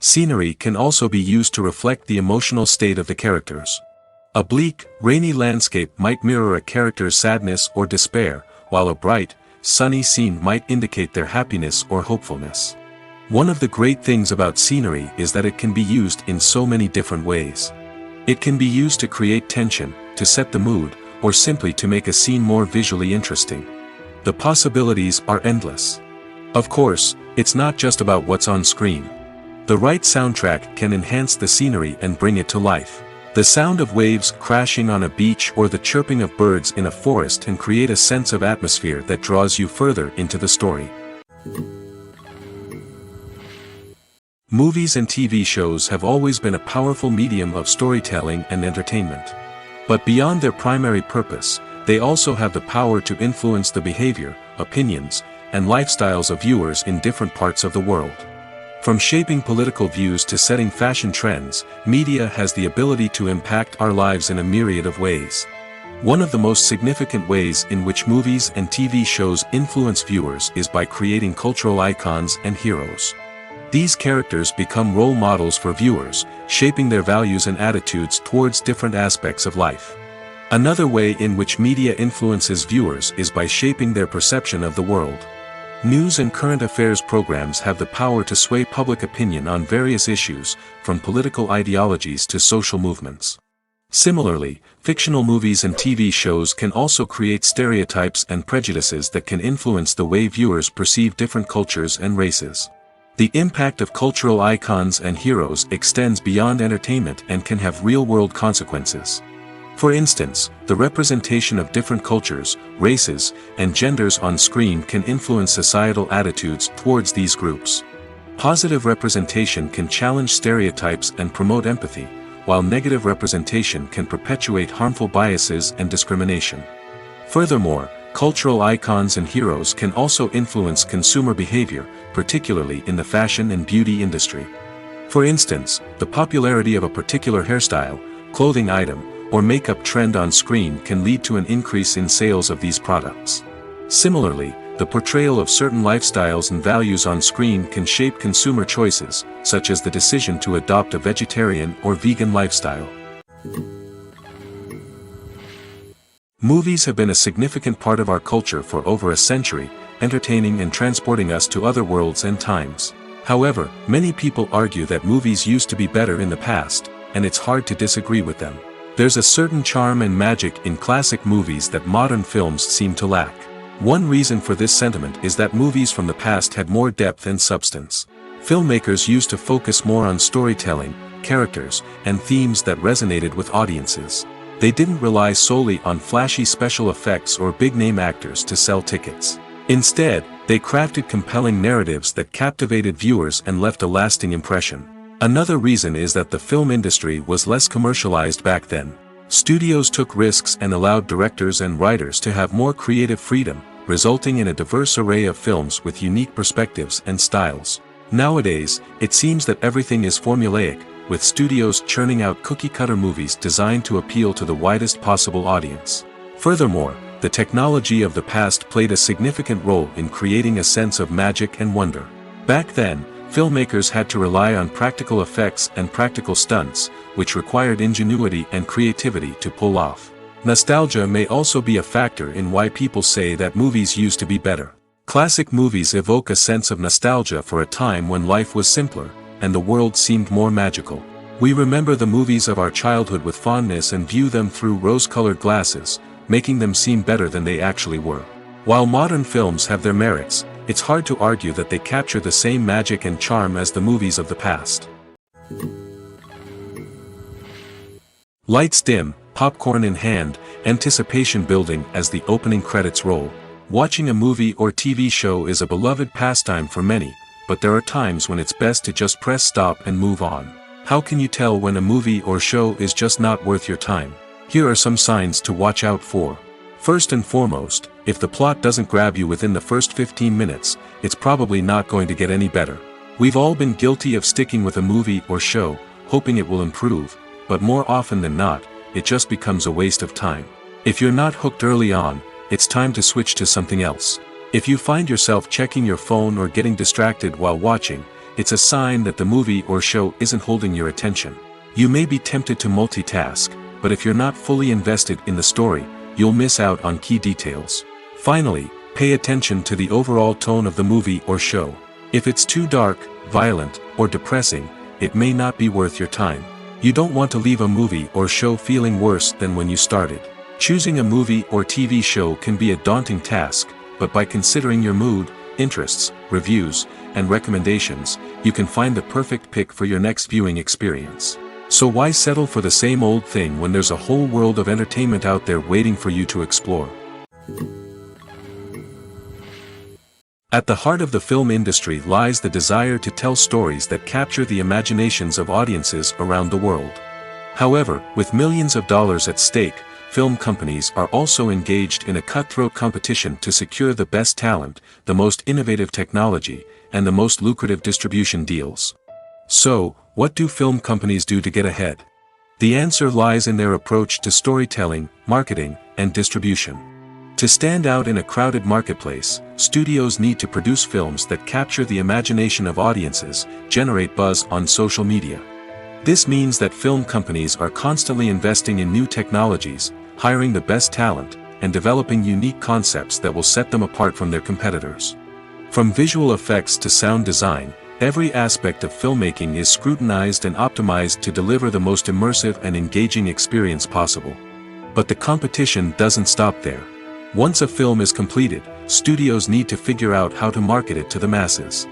Scenery can also be used to reflect the emotional state of the characters. A bleak, rainy landscape might mirror a character's sadness or despair, while a bright, sunny scene might indicate their happiness or hopefulness. One of the great things about scenery is that it can be used in so many different ways. It can be used to create tension, to set the mood, or simply to make a scene more visually interesting. The possibilities are endless. Of course, it's not just about what's on screen. The right soundtrack can enhance the scenery and bring it to life. The sound of waves crashing on a beach or the chirping of birds in a forest can create a sense of atmosphere that draws you further into the story. Movies and TV shows have always been a powerful medium of storytelling and entertainment. But beyond their primary purpose, they also have the power to influence the behavior, opinions, and lifestyles of viewers in different parts of the world. From shaping political views to setting fashion trends, media has the ability to impact our lives in a myriad of ways. One of the most significant ways in which movies and TV shows influence viewers is by creating cultural icons and heroes. These characters become role models for viewers, shaping their values and attitudes towards different aspects of life. Another way in which media influences viewers is by shaping their perception of the world. News and current affairs programs have the power to sway public opinion on various issues, from political ideologies to social movements. Similarly, fictional movies and TV shows can also create stereotypes and prejudices that can influence the way viewers perceive different cultures and races. The impact of cultural icons and heroes extends beyond entertainment and can have real-world consequences. For instance, the representation of different cultures, races, and genders on screen can influence societal attitudes towards these groups. Positive representation can challenge stereotypes and promote empathy, while negative representation can perpetuate harmful biases and discrimination. Furthermore, cultural icons and heroes can also influence consumer behavior, particularly in the fashion and beauty industry. For instance, the popularity of a particular hairstyle, clothing item, or makeup trend on screen can lead to an increase in sales of these products. Similarly, the portrayal of certain lifestyles and values on screen can shape consumer choices, such as the decision to adopt a vegetarian or vegan lifestyle. Movies have been a significant part of our culture for over a century, entertaining and transporting us to other worlds and times. However, many people argue that movies used to be better in the past, and it's hard to disagree with them. There's a certain charm and magic in classic movies that modern films seem to lack. One reason for this sentiment is that movies from the past had more depth and substance. Filmmakers used to focus more on storytelling, characters, and themes that resonated with audiences. They didn't rely solely on flashy special effects or big-name actors to sell tickets. Instead, they crafted compelling narratives that captivated viewers and left a lasting impression. Another reason is that the film industry was less commercialized back then. Studios took risks and allowed directors and writers to have more creative freedom, resulting in a diverse array of films with unique perspectives and styles. Nowadays, it seems that everything is formulaic, with studios churning out cookie-cutter movies designed to appeal to the widest possible audience. Furthermore, the technology of the past played a significant role in creating a sense of magic and wonder. Back then, filmmakers had to rely on practical effects and practical stunts, which required ingenuity and creativity to pull off. Nostalgia may also be a factor in why people say that movies used to be better. Classic movies evoke a sense of nostalgia for a time when life was simpler, and the world seemed more magical. We remember the movies of our childhood with fondness and view them through rose-colored glasses, making them seem better than they actually were. While modern films have their merits, it's hard to argue that they capture the same magic and charm as the movies of the past. Lights dim, popcorn in hand, anticipation building as the opening credits roll. Watching a movie or TV show is a beloved pastime for many, but there are times when it's best to just press stop and move on. How can you tell when a movie or show is just not worth your time? Here are some signs to watch out for. First and foremost, if the plot doesn't grab you within the first 15 minutes, it's probably not going to get any better. We've all been guilty of sticking with a movie or show, hoping it will improve, but more often than not, it just becomes a waste of time. If you're not hooked early on, it's time to switch to something else. If you find yourself checking your phone or getting distracted while watching, it's a sign that the movie or show isn't holding your attention. You may be tempted to multitask, but if you're not fully invested in the story, you'll miss out on key details. Finally, pay attention to the overall tone of the movie or show. If it's too dark, violent, or depressing, it may not be worth your time. You don't want to leave a movie or show feeling worse than when you started. Choosing a movie or TV show can be a daunting task, but by considering your mood, interests, reviews, and recommendations, you can find the perfect pick for your next viewing experience. So why settle for the same old thing when there's a whole world of entertainment out there waiting for you to explore? At the heart of the film industry lies the desire to tell stories that capture the imaginations of audiences around the world. However, with millions of dollars at stake, film companies are also engaged in a cutthroat competition to secure the best talent, the most innovative technology, and the most lucrative distribution deals. So, what do film companies do to get ahead? The answer lies in their approach to storytelling, marketing, and distribution. To stand out in a crowded marketplace, studios need to produce films that capture the imagination of audiences, generate buzz on social media. This means that film companies are constantly investing in new technologies, hiring the best talent, and developing unique concepts that will set them apart from their competitors. From visual effects to sound design, every aspect of filmmaking is scrutinized and optimized to deliver the most immersive and engaging experience possible. But the competition doesn't stop there. Once a film is completed, studios need to figure out how to market it to the masses.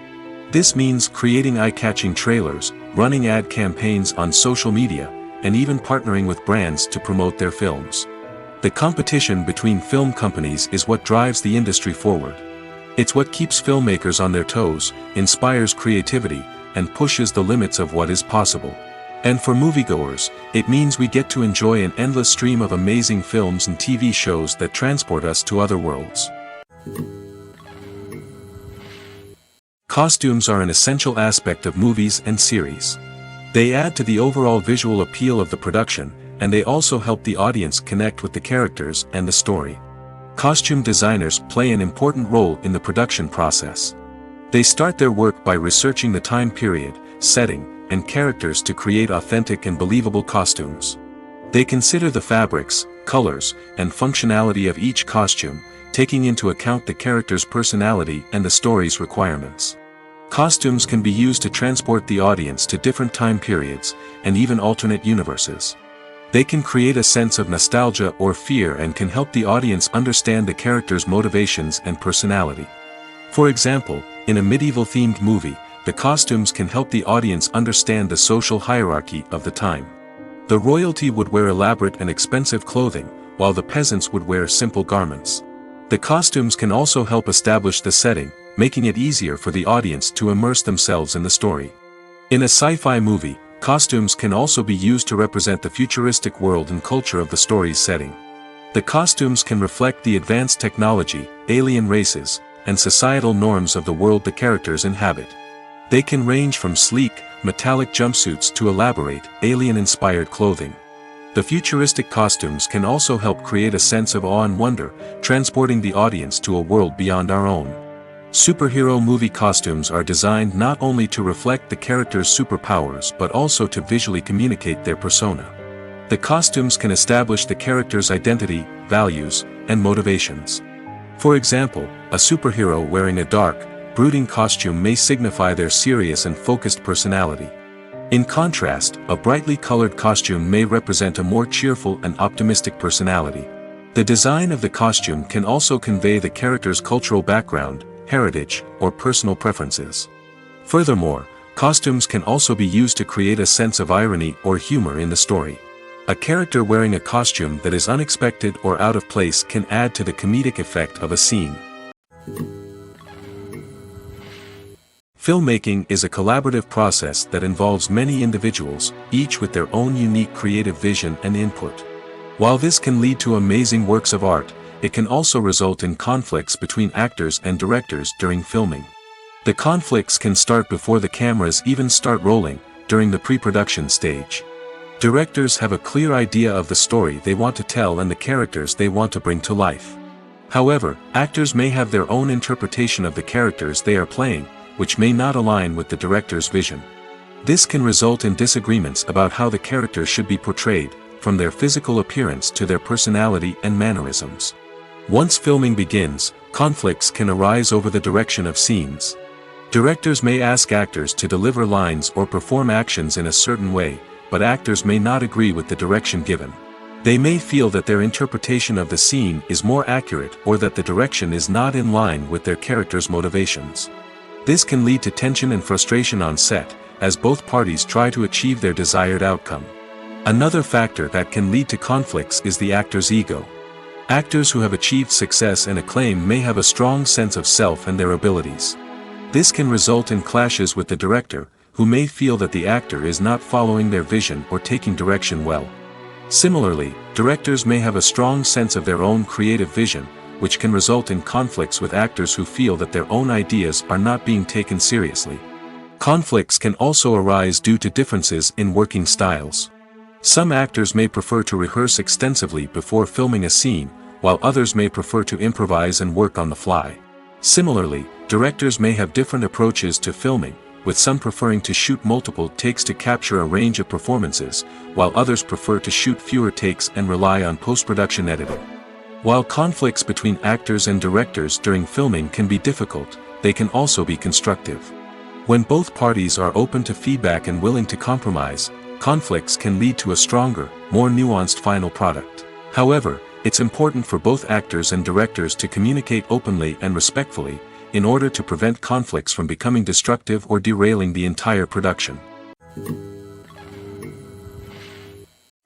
This means creating eye-catching trailers, running ad campaigns on social media, and even partnering with brands to promote their films. The competition between film companies is what drives the industry forward. It's what keeps filmmakers on their toes, inspires creativity, and pushes the limits of what is possible. And for moviegoers, it means we get to enjoy an endless stream of amazing films and TV shows that transport us to other worlds. Costumes are an essential aspect of movies and series. They add to the overall visual appeal of the production, and they also help the audience connect with the characters and the story. Costume designers play an important role in the production process. They start their work by researching the time period, setting, and characters to create authentic and believable costumes. They consider the fabrics, colors, and functionality of each costume, taking into account the character's personality and the story's requirements. Costumes can be used to transport the audience to different time periods, and even alternate universes. They can create a sense of nostalgia or fear and can help the audience understand the character's motivations and personality. For example, in a medieval-themed movie, the costumes can help the audience understand the social hierarchy of the time. The royalty would wear elaborate and expensive clothing, while the peasants would wear simple garments. The costumes can also help establish the setting, making it easier for the audience to immerse themselves in the story. In a sci-fi movie, costumes can also be used to represent the futuristic world and culture of the story's setting. The costumes can reflect the advanced technology, alien races, and societal norms of the world the characters inhabit. They can range from sleek, metallic jumpsuits to elaborate, alien-inspired clothing. The futuristic costumes can also help create a sense of awe and wonder, transporting the audience to a world beyond our own. Superhero movie costumes are designed not only to reflect the character's superpowers but also to visually communicate their persona. The costumes can establish the character's identity, values, and motivations. For example, a superhero wearing a dark, brooding costume may signify their serious and focused personality. In contrast, a brightly colored costume may represent a more cheerful and optimistic personality. The design of the costume can also convey the character's cultural background, heritage, or personal preferences. Furthermore, costumes can also be used to create a sense of irony or humor in the story. A character wearing a costume that is unexpected or out of place can add to the comedic effect of a scene. Filmmaking is a collaborative process that involves many individuals, each with their own unique creative vision and input. While this can lead to amazing works of art, it can also result in conflicts between actors and directors during filming. The conflicts can start before the cameras even start rolling, during the pre-production stage. Directors have a clear idea of the story they want to tell and the characters they want to bring to life. However, actors may have their own interpretation of the characters they are playing, which may not align with the director's vision. This can result in disagreements about how the character should be portrayed, from their physical appearance to their personality and mannerisms. Once filming begins, conflicts can arise over the direction of scenes. Directors may ask actors to deliver lines or perform actions in a certain way, but actors may not agree with the direction given. They may feel that their interpretation of the scene is more accurate or that the direction is not in line with their character's motivations. This can lead to tension and frustration on set, as both parties try to achieve their desired outcome. Another factor that can lead to conflicts is the actor's ego. Actors who have achieved success and acclaim may have a strong sense of self and their abilities. This can result in clashes with the director, who may feel that the actor is not following their vision or taking direction well. Similarly, directors may have a strong sense of their own creative vision, which can result in conflicts with actors who feel that their own ideas are not being taken seriously. Conflicts can also arise due to differences in working styles. Some actors may prefer to rehearse extensively before filming a scene, while others may prefer to improvise and work on the fly. Similarly, directors may have different approaches to filming, with some preferring to shoot multiple takes to capture a range of performances, while others prefer to shoot fewer takes and rely on post-production editing. While conflicts between actors and directors during filming can be difficult, they can also be constructive. When both parties are open to feedback and willing to compromise, conflicts can lead to a stronger, more nuanced final product. However, it's important for both actors and directors to communicate openly and respectfully, in order to prevent conflicts from becoming destructive or derailing the entire production.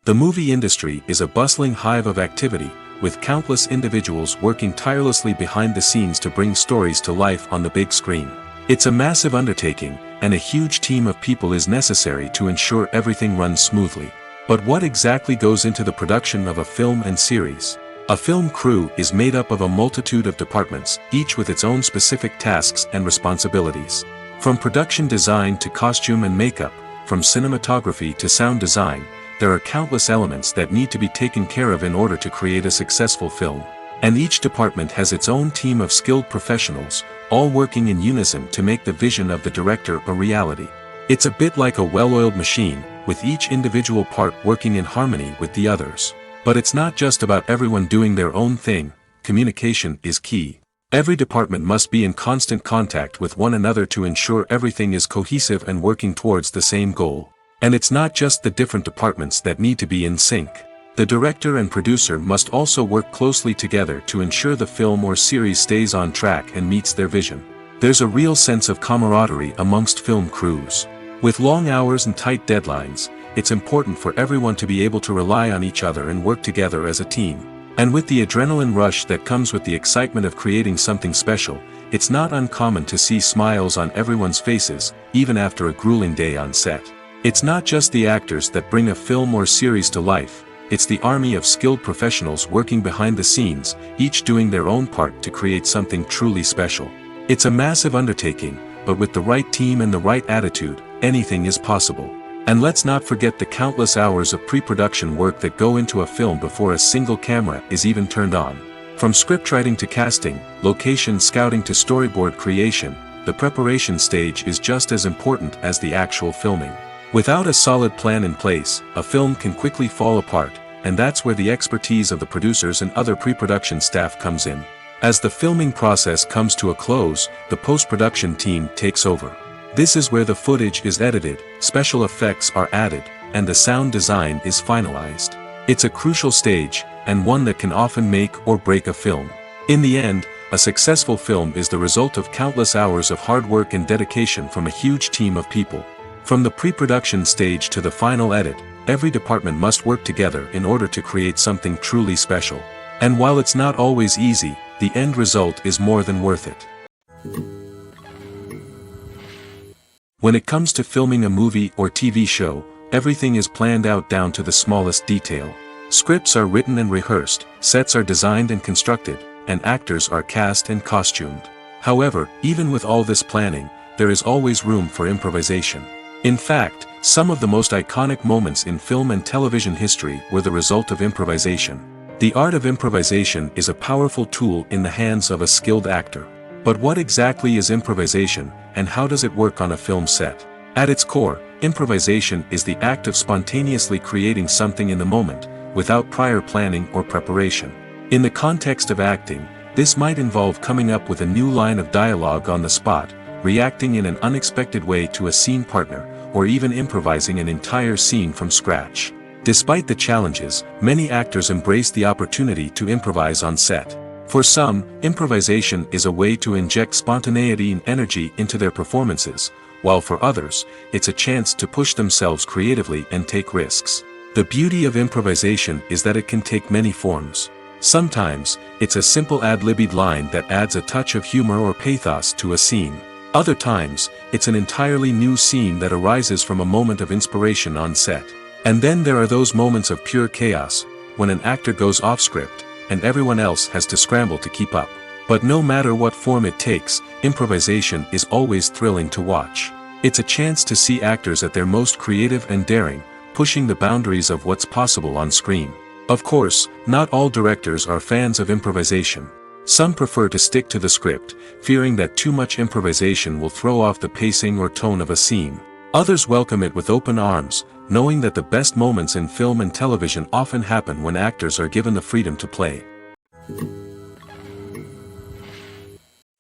The movie industry is a bustling hive of activity, with countless individuals working tirelessly behind the scenes to bring stories to life on the big screen. It's a massive undertaking, and a huge team of people is necessary to ensure everything runs smoothly. But what exactly goes into the production of a film and series? A film crew is made up of a multitude of departments, each with its own specific tasks and responsibilities. From production design to costume and makeup, from cinematography to sound design, there are countless elements that need to be taken care of in order to create a successful film. And each department has its own team of skilled professionals, all working in unison to make the vision of the director a reality. It's a bit like a well-oiled machine, with each individual part working in harmony with the others. But it's not just about everyone doing their own thing. Communication is key. Every department must be in constant contact with one another to ensure everything is cohesive and working towards the same goal. And it's not just the different departments that need to be in sync. The director and producer must also work closely together to ensure the film or series stays on track and meets their vision. There's a real sense of camaraderie amongst film crews. With long hours and tight deadlines, it's important for everyone to be able to rely on each other and work together as a team. And with the adrenaline rush that comes with the excitement of creating something special, it's not uncommon to see smiles on everyone's faces, even after a grueling day on set. It's not just the actors that bring a film or series to life, it's the army of skilled professionals working behind the scenes, each doing their own part to create something truly special. It's a massive undertaking, but with the right team and the right attitude, anything is possible. And let's not forget the countless hours of pre-production work that go into a film before a single camera is even turned on. From scriptwriting to casting, location scouting to storyboard creation, the preparation stage is just as important as the actual filming. Without a solid plan in place, a film can quickly fall apart, and that's where the expertise of the producers and other pre-production staff comes in. As the filming process comes to a close, the post-production team takes over. This is where the footage is edited, special effects are added, and the sound design is finalized. It's a crucial stage, and one that can often make or break a film. In the end, a successful film is the result of countless hours of hard work and dedication from a huge team of people. From the pre-production stage to the final edit, every department must work together in order to create something truly special. And while it's not always easy, the end result is more than worth it. When it comes to filming a movie or TV show, everything is planned out down to the smallest detail. Scripts are written and rehearsed, sets are designed and constructed, and actors are cast and costumed. However, even with all this planning, there is always room for improvisation. In fact, some of the most iconic moments in film and television history were the result of improvisation. The art of improvisation is a powerful tool in the hands of a skilled actor. But what exactly is improvisation, and how does it work on a film set? At its core, improvisation is the act of spontaneously creating something in the moment, without prior planning or preparation. In the context of acting, this might involve coming up with a new line of dialogue on the spot, reacting in an unexpected way to a scene partner, or even improvising an entire scene from scratch. Despite the challenges, many actors embrace the opportunity to improvise on set. For some, improvisation is a way to inject spontaneity and energy into their performances, while for others, it's a chance to push themselves creatively and take risks. The beauty of improvisation is that it can take many forms. Sometimes, it's a simple ad-libbed line that adds a touch of humor or pathos to a scene. Other times, it's an entirely new scene that arises from a moment of inspiration on set. And then there are those moments of pure chaos, when an actor goes off script, and everyone else has to scramble to keep up. But no matter what form it takes, improvisation is always thrilling to watch. It's a chance to see actors at their most creative and daring, pushing the boundaries of what's possible on screen. Of course, not all directors are fans of improvisation. Some prefer to stick to the script, fearing that too much improvisation will throw off the pacing or tone of a scene. Others welcome it with open arms, knowing that the best moments in film and television often happen when actors are given the freedom to play.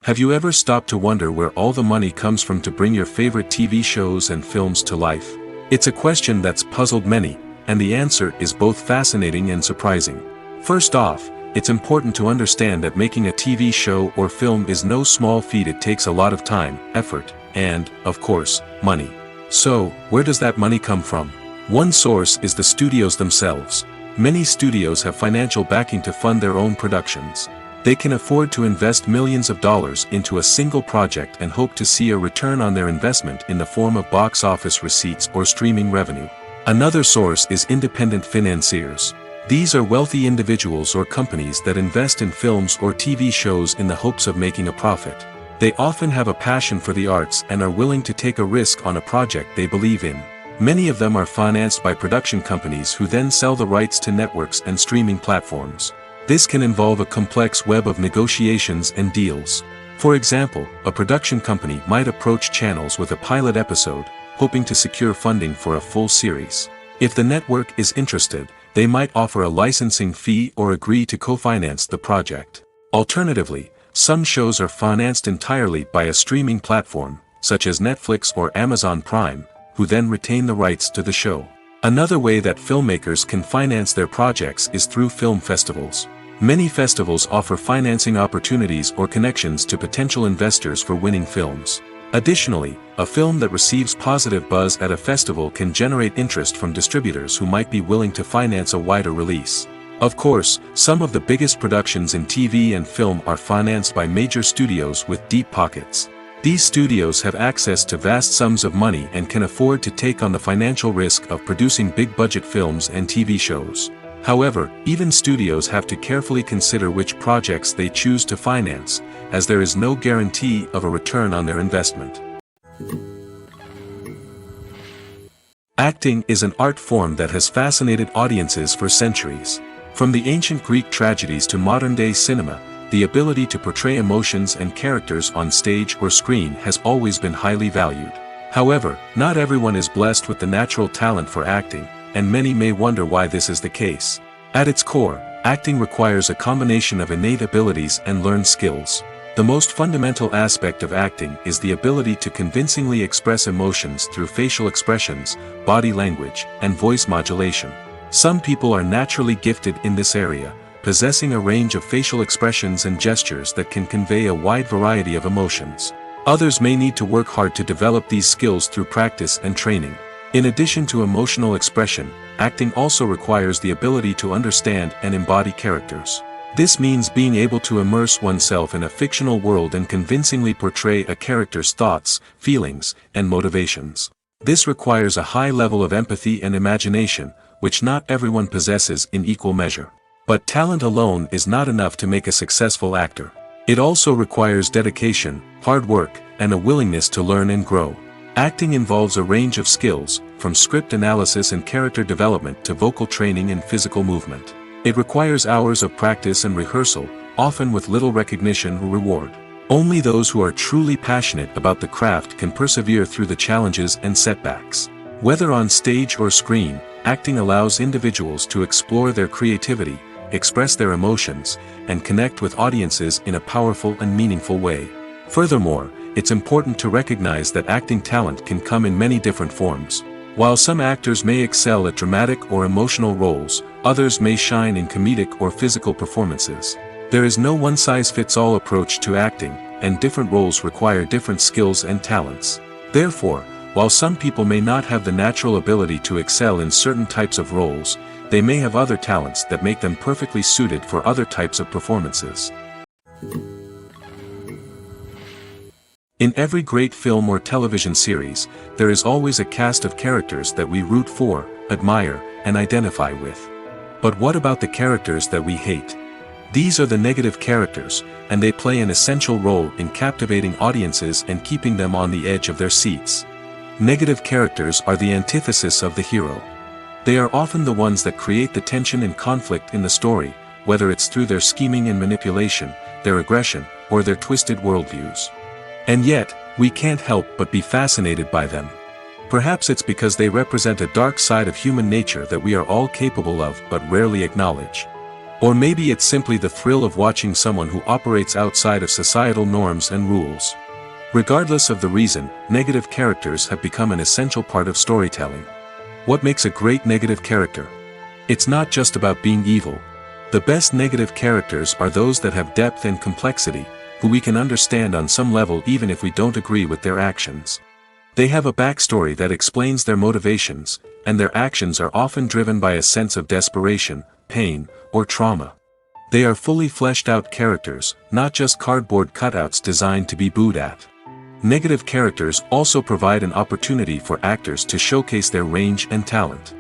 Have you ever stopped to wonder where all the money comes from to bring your favorite TV shows and films to life? It's a question that's puzzled many, and the answer is both fascinating and surprising. First off, it's important to understand that making a TV show or film is no small feat. It takes a lot of time, effort, and, of course, money. So, where does that money come from? One source is the studios themselves. Many studios have financial backing to fund their own productions. They can afford to invest millions of dollars into a single project and hope to see a return on their investment in the form of box office receipts or streaming revenue. Another source is independent financiers. These are wealthy individuals or companies that invest in films or TV shows in the hopes of making a profit. They often have a passion for the arts and are willing to take a risk on a project they believe in. Many of them are financed by production companies who then sell the rights to networks and streaming platforms. This can involve a complex web of negotiations and deals. For example, a production company might approach channels with a pilot episode, hoping to secure funding for a full series. If the network is interested, they might offer a licensing fee or agree to co-finance the project. Alternatively, some shows are financed entirely by a streaming platform, such as Netflix or Amazon Prime, who then retain the rights to the show. Another way that filmmakers can finance their projects is through film festivals. Many festivals offer financing opportunities or connections to potential investors for winning films. Additionally, a film that receives positive buzz at a festival can generate interest from distributors who might be willing to finance a wider release. Of course, some of the biggest productions in TV and film are financed by major studios with deep pockets. These studios have access to vast sums of money and can afford to take on the financial risk of producing big-budget films and TV shows. However, even studios have to carefully consider which projects they choose to finance, as there is no guarantee of a return on their investment. Acting is an art form that has fascinated audiences for centuries. From the ancient Greek tragedies to modern-day cinema, the ability to portray emotions and characters on stage or screen has always been highly valued. However, not everyone is blessed with the natural talent for acting, and many may wonder why this is the case. At its core, Acting requires a combination of innate abilities and learned skills. The most fundamental aspect of acting is the ability to convincingly express emotions through facial expressions, body language, and voice modulation. Some people are naturally gifted in this area, possessing a range of facial expressions and gestures that can convey a wide variety of emotions. Others may need to work hard to develop these skills through practice and training. In addition to emotional expression, acting also requires the ability to understand and embody characters. This means being able to immerse oneself in a fictional world and convincingly portray a character's thoughts, feelings, and motivations. This requires a high level of empathy and imagination, which not everyone possesses in equal measure. But talent alone is not enough to make a successful actor. It also requires dedication, hard work, and a willingness to learn and grow. Acting involves a range of skills, from script analysis and character development to vocal training and physical movement. It requires hours of practice and rehearsal, often with little recognition or reward. Only those who are truly passionate about the craft can persevere through the challenges and setbacks. Whether on stage or screen, acting allows individuals to explore their creativity, express their emotions, and connect with audiences in a powerful and meaningful way. Furthermore, it's important to recognize that acting talent can come in many different forms. While some actors may excel at dramatic or emotional roles, others may shine in comedic or physical performances. There is no one-size-fits-all approach to acting, and different roles require different skills and talents. Therefore, while some people may not have the natural ability to excel in certain types of roles, they may have other talents that make them perfectly suited for other types of performances. In every great film or television series, there is always a cast of characters that we root for, admire, and identify with. But what about the characters that we hate? These are the negative characters, and they play an essential role in captivating audiences and keeping them on the edge of their seats. Negative characters are the antithesis of the hero. They are often the ones that create the tension and conflict in the story, whether it's through their scheming and manipulation, their aggression, or their twisted worldviews. And yet, we can't help but be fascinated by them. Perhaps it's because they represent a dark side of human nature that we are all capable of but rarely acknowledge. Or maybe it's simply the thrill of watching someone who operates outside of societal norms and rules. Regardless of the reason, negative characters have become an essential part of storytelling. What makes a great negative character? It's not just about being evil. The best negative characters are those that have depth and complexity, who we can understand on some level even if we don't agree with their actions. They have a backstory that explains their motivations, and their actions are often driven by a sense of desperation, pain, or trauma. They are fully fleshed out characters, not just cardboard cutouts designed to be booed at. Negative characters also provide an opportunity for actors to showcase their range and talent.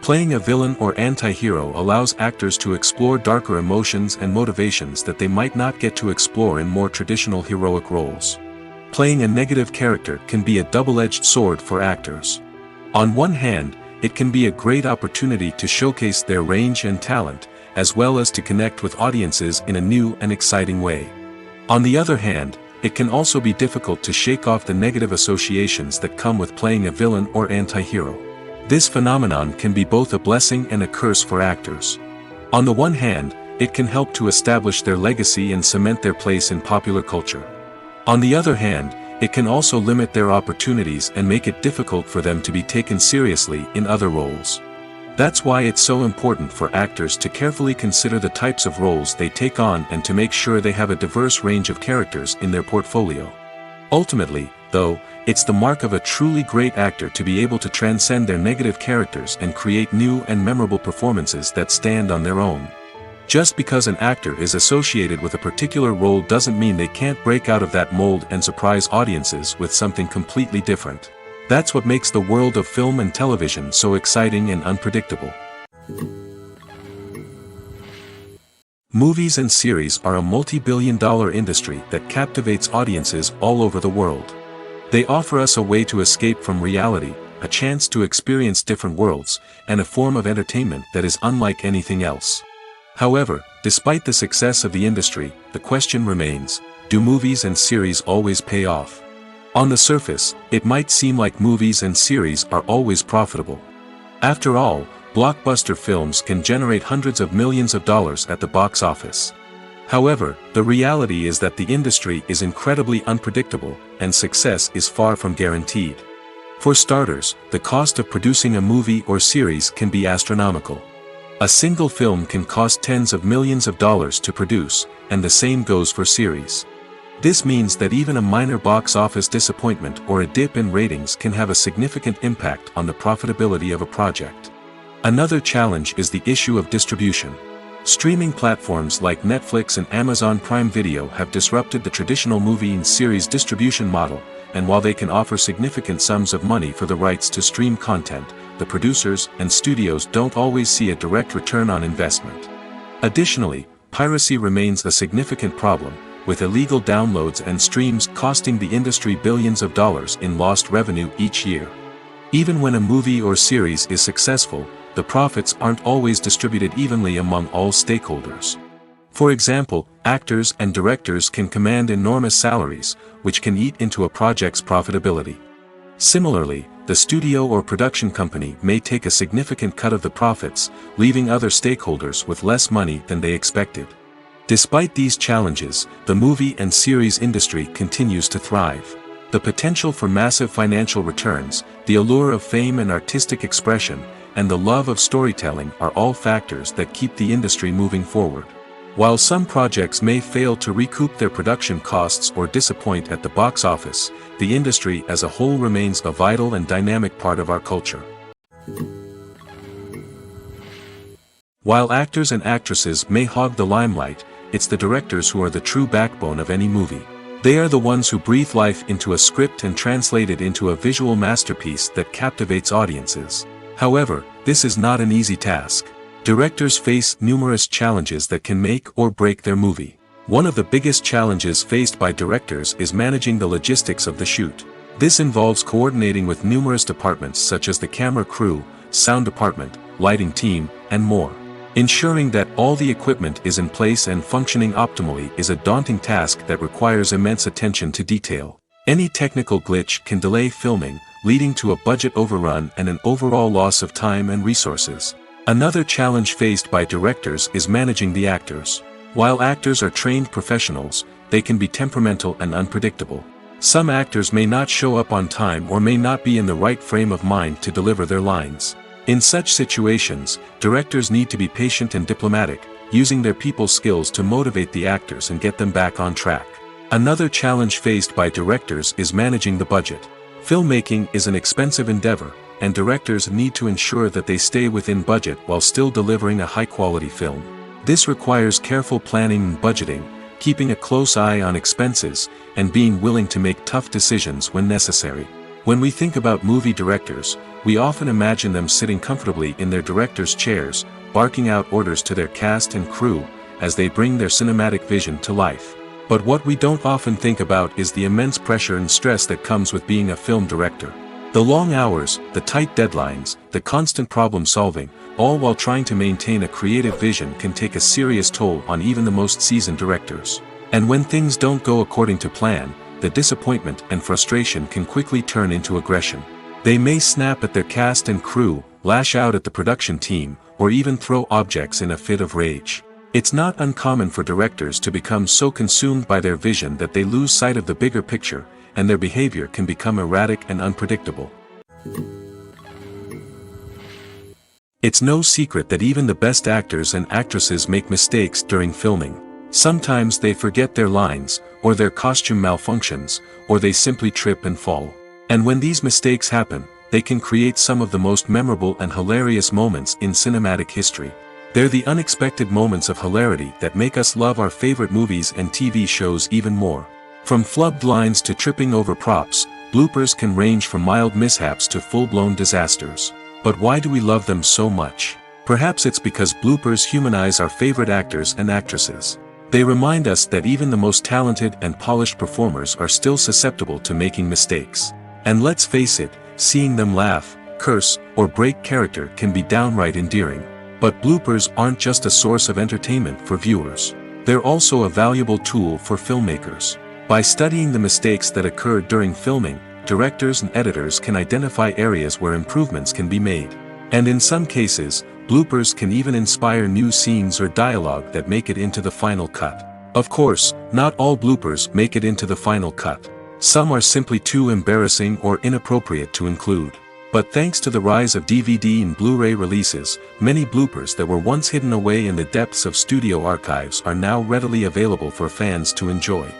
Playing a villain or anti-hero allows actors to explore darker emotions and motivations that they might not get to explore in more traditional heroic roles. Playing a negative character can be a double-edged sword for actors. On one hand, it can be a great opportunity to showcase their range and talent, as well as to connect with audiences in a new and exciting way. On the other hand, it can also be difficult to shake off the negative associations that come with playing a villain or anti-hero. This phenomenon can be both a blessing and a curse for actors. On the one hand, it can help to establish their legacy and cement their place in popular culture. On the other hand, it can also limit their opportunities and make it difficult for them to be taken seriously in other roles. That's why it's so important for actors to carefully consider the types of roles they take on and to make sure they have a diverse range of characters in their portfolio. Ultimately, though, it's the mark of a truly great actor to be able to transcend their negative characters and create new and memorable performances that stand on their own. Just because an actor is associated with a particular role doesn't mean they can't break out of that mold and surprise audiences with something completely different. That's what makes the world of film and television so exciting and unpredictable. Movies and series are a multi-billion-dollar industry that captivates audiences all over the world. They offer us a way to escape from reality, a chance to experience different worlds, and a form of entertainment that is unlike anything else. However, despite the success of the industry, the question remains, do movies and series always pay off? On the surface, it might seem like movies and series are always profitable. After all, blockbuster films can generate hundreds of millions of dollars at the box office. However, the reality is that the industry is incredibly unpredictable, and success is far from guaranteed. For starters, the cost of producing a movie or series can be astronomical. A single film can cost tens of millions of dollars to produce, and the same goes for series. This means that even a minor box office disappointment or a dip in ratings can have a significant impact on the profitability of a project. Another challenge is the issue of distribution. Streaming platforms like Netflix and Amazon Prime Video have disrupted the traditional movie and series distribution model, and while they can offer significant sums of money for the rights to stream content, the producers and studios don't always see a direct return on investment. Additionally, piracy remains a significant problem, with illegal downloads and streams costing the industry billions of dollars in lost revenue each year. Even when a movie or series is successful, the profits aren't always distributed evenly among all stakeholders. For example, actors and directors can command enormous salaries, which can eat into a project's profitability. Similarly, the studio or production company may take a significant cut of the profits, leaving other stakeholders with less money than they expected. Despite these challenges, the movie and series industry continues to thrive. The potential for massive financial returns, the allure of fame and artistic expression, and the love of storytelling are all factors that keep the industry moving forward. While some projects may fail to recoup their production costs or disappoint at the box office, the industry as a whole remains a vital and dynamic part of our culture. While actors and actresses may hog the limelight, it's the directors who are the true backbone of any movie. They are the ones who breathe life into a script and translate it into a visual masterpiece that captivates audiences. However, this is not an easy task. Directors face numerous challenges that can make or break their movie. One of the biggest challenges faced by directors is managing the logistics of the shoot. This involves coordinating with numerous departments such as the camera crew, sound department, lighting team, and more. Ensuring that all the equipment is in place and functioning optimally is a daunting task that requires immense attention to detail. Any technical glitch can delay filming, leading to a budget overrun and an overall loss of time and resources. Another challenge faced by directors is managing the actors. While actors are trained professionals, they can be temperamental and unpredictable. Some actors may not show up on time or may not be in the right frame of mind to deliver their lines. In such situations, directors need to be patient and diplomatic, using their people skills to motivate the actors and get them back on track. Another challenge faced by directors is managing the budget. Filmmaking is an expensive endeavor, and directors need to ensure that they stay within budget while still delivering a high-quality film. This requires careful planning and budgeting, keeping a close eye on expenses, and being willing to make tough decisions when necessary. When we think about movie directors, we often imagine them sitting comfortably in their director's chairs, barking out orders to their cast and crew, as they bring their cinematic vision to life. But what we don't often think about is the immense pressure and stress that comes with being a film director. The long hours, the tight deadlines, the constant problem solving, all while trying to maintain a creative vision can take a serious toll on even the most seasoned directors. And when things don't go according to plan, the disappointment and frustration can quickly turn into aggression. They may snap at their cast and crew, lash out at the production team, or even throw objects in a fit of rage. It's not uncommon for directors to become so consumed by their vision that they lose sight of the bigger picture, and their behavior can become erratic and unpredictable. It's no secret that even the best actors and actresses make mistakes during filming. Sometimes they forget their lines, or their costume malfunctions, or they simply trip and fall. And when these mistakes happen, they can create some of the most memorable and hilarious moments in cinematic history. They're the unexpected moments of hilarity that make us love our favorite movies and TV shows even more. From flubbed lines to tripping over props, bloopers can range from mild mishaps to full-blown disasters. But why do we love them so much? Perhaps it's because bloopers humanize our favorite actors and actresses. They remind us that even the most talented and polished performers are still susceptible to making mistakes. And let's face it, seeing them laugh, curse, or break character can be downright endearing. But bloopers aren't just a source of entertainment for viewers. They're also a valuable tool for filmmakers. By studying the mistakes that occurred during filming, directors and editors can identify areas where improvements can be made. And in some cases, bloopers can even inspire new scenes or dialogue that make it into the final cut. Of course, not all bloopers make it into the final cut. Some are simply too embarrassing or inappropriate to include. But thanks to the rise of DVD and Blu-ray releases, many bloopers that were once hidden away in the depths of studio archives are now readily available for fans to enjoy.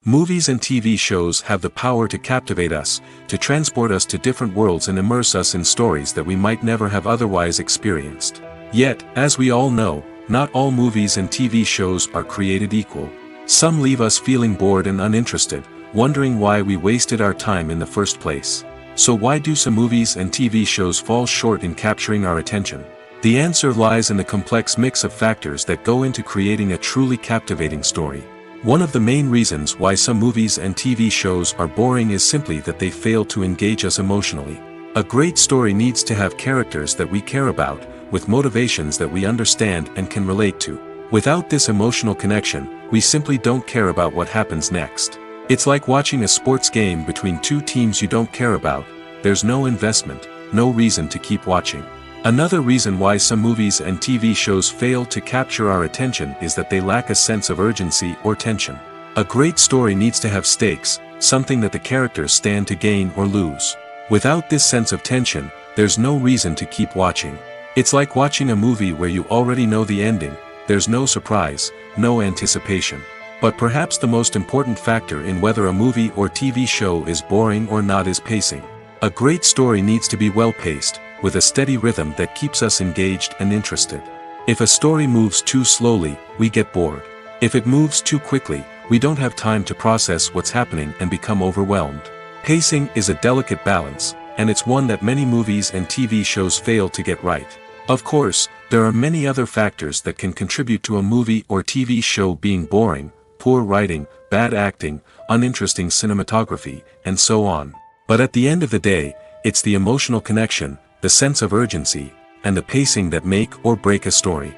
Movies and TV shows have the power to captivate us, to transport us to different worlds and immerse us in stories that we might never have otherwise experienced. Yet, as we all know, not all movies and TV shows are created equal. Some leave us feeling bored and uninterested, wondering why we wasted our time in the first place. So why do some movies and TV shows fall short in capturing our attention? The answer lies in the complex mix of factors that go into creating a truly captivating story. One of the main reasons why some movies and TV shows are boring is simply that they fail to engage us emotionally. A great story needs to have characters that we care about, with motivations that we understand and can relate to. Without this emotional connection, we simply don't care about what happens next. It's like watching a sports game between two teams you don't care about. There's no investment, no reason to keep watching. Another reason why some movies and TV shows fail to capture our attention is that they lack a sense of urgency or tension. A great story needs to have stakes, something that the characters stand to gain or lose. Without this sense of tension, there's no reason to keep watching. It's like watching a movie where you already know the ending. There's no surprise, no anticipation. But perhaps the most important factor in whether a movie or TV show is boring or not is pacing. A great story needs to be well-paced, with a steady rhythm that keeps us engaged and interested. If a story moves too slowly, we get bored. If it moves too quickly, we don't have time to process what's happening and become overwhelmed. Pacing is a delicate balance, and it's one that many movies and TV shows fail to get right. Of course, there are many other factors that can contribute to a movie or TV show being boring: poor writing, bad acting, uninteresting cinematography, and so on. But at the end of the day, it's the emotional connection, the sense of urgency, and the pacing that make or break a story.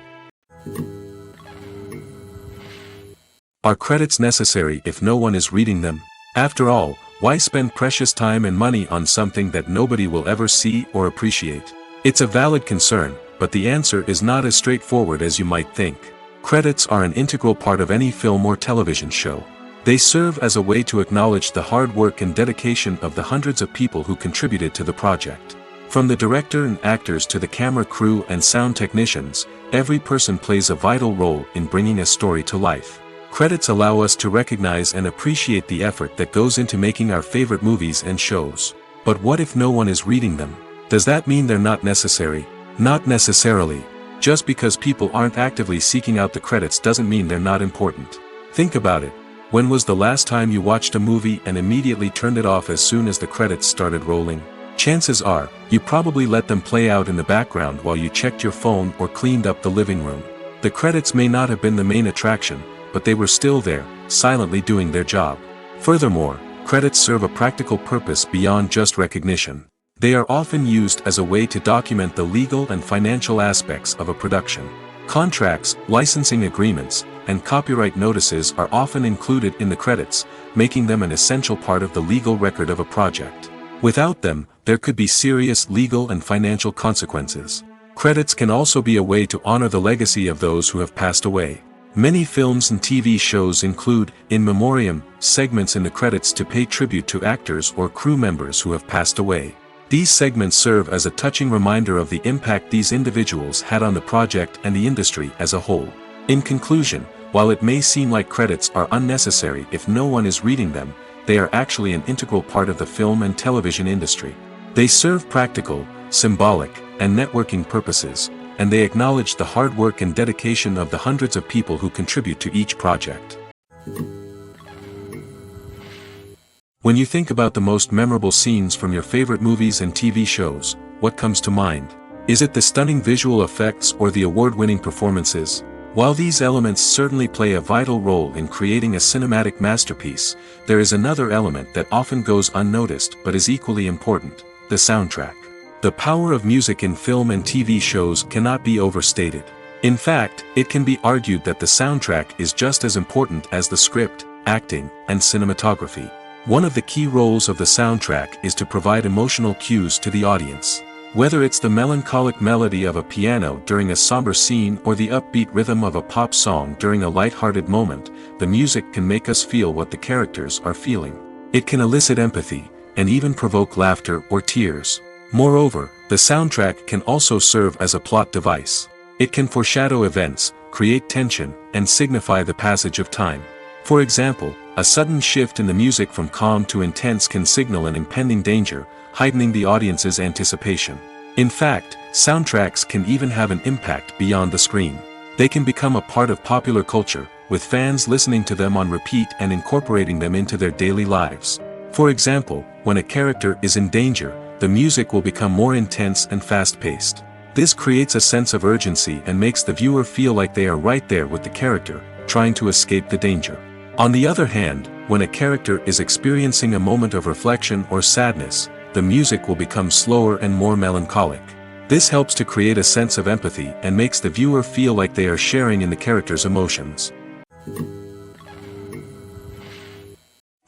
Are credits necessary if no one is reading them? After all, why spend precious time and money on something that nobody will ever see or appreciate? It's a valid concern, but the answer is not as straightforward as you might think. Credits are an integral part of any film or television show. They serve as a way to acknowledge the hard work and dedication of the hundreds of people who contributed to the project. From the director and actors to the camera crew and sound technicians, every person plays a vital role in bringing a story to life. Credits allow us to recognize and appreciate the effort that goes into making our favorite movies and shows. But what if no one is reading them? Does that mean they're not necessary? Not necessarily. Just because people aren't actively seeking out the credits doesn't mean they're not important. Think about it. When was the last time you watched a movie and immediately turned it off as soon as the credits started rolling? Chances are, you probably let them play out in the background while you checked your phone or cleaned up the living room. The credits may not have been the main attraction, but they were still there, silently doing their job. Furthermore, credits serve a practical purpose beyond just recognition. They are often used as a way to document the legal and financial aspects of a production. Contracts, licensing agreements, and copyright notices are often included in the credits, making them an essential part of the legal record of a project. Without them, there could be serious legal and financial consequences. Credits can also be a way to honor the legacy of those who have passed away. Many films and TV shows include, in memoriam, segments in the credits to pay tribute to actors or crew members who have passed away. These segments serve as a touching reminder of the impact these individuals had on the project and the industry as a whole. In conclusion, while it may seem like credits are unnecessary if no one is reading them, they are actually an integral part of the film and television industry. They serve practical, symbolic, and networking purposes, and they acknowledge the hard work and dedication of the hundreds of people who contribute to each project. When you think about the most memorable scenes from your favorite movies and TV shows, what comes to mind? Is it the stunning visual effects or the award-winning performances? While these elements certainly play a vital role in creating a cinematic masterpiece, there is another element that often goes unnoticed but is equally important: the soundtrack. The power of music in film and TV shows cannot be overstated. In fact, it can be argued that the soundtrack is just as important as the script, acting, and cinematography. One of the key roles of the soundtrack is to provide emotional cues to the audience. Whether it's the melancholic melody of a piano during a somber scene or the upbeat rhythm of a pop song during a light-hearted moment, the music can make us feel what the characters are feeling. It can elicit empathy, and even provoke laughter or tears. Moreover, the soundtrack can also serve as a plot device. It can foreshadow events, create tension, and signify the passage of time. For example, a sudden shift in the music from calm to intense can signal an impending danger, heightening the audience's anticipation. In fact, soundtracks can even have an impact beyond the screen. They can become a part of popular culture, with fans listening to them on repeat and incorporating them into their daily lives. For example, when a character is in danger, the music will become more intense and fast-paced. This creates a sense of urgency and makes the viewer feel like they are right there with the character, trying to escape the danger. On the other hand, when a character is experiencing a moment of reflection or sadness, the music will become slower and more melancholic. This helps to create a sense of empathy and makes the viewer feel like they are sharing in the character's emotions.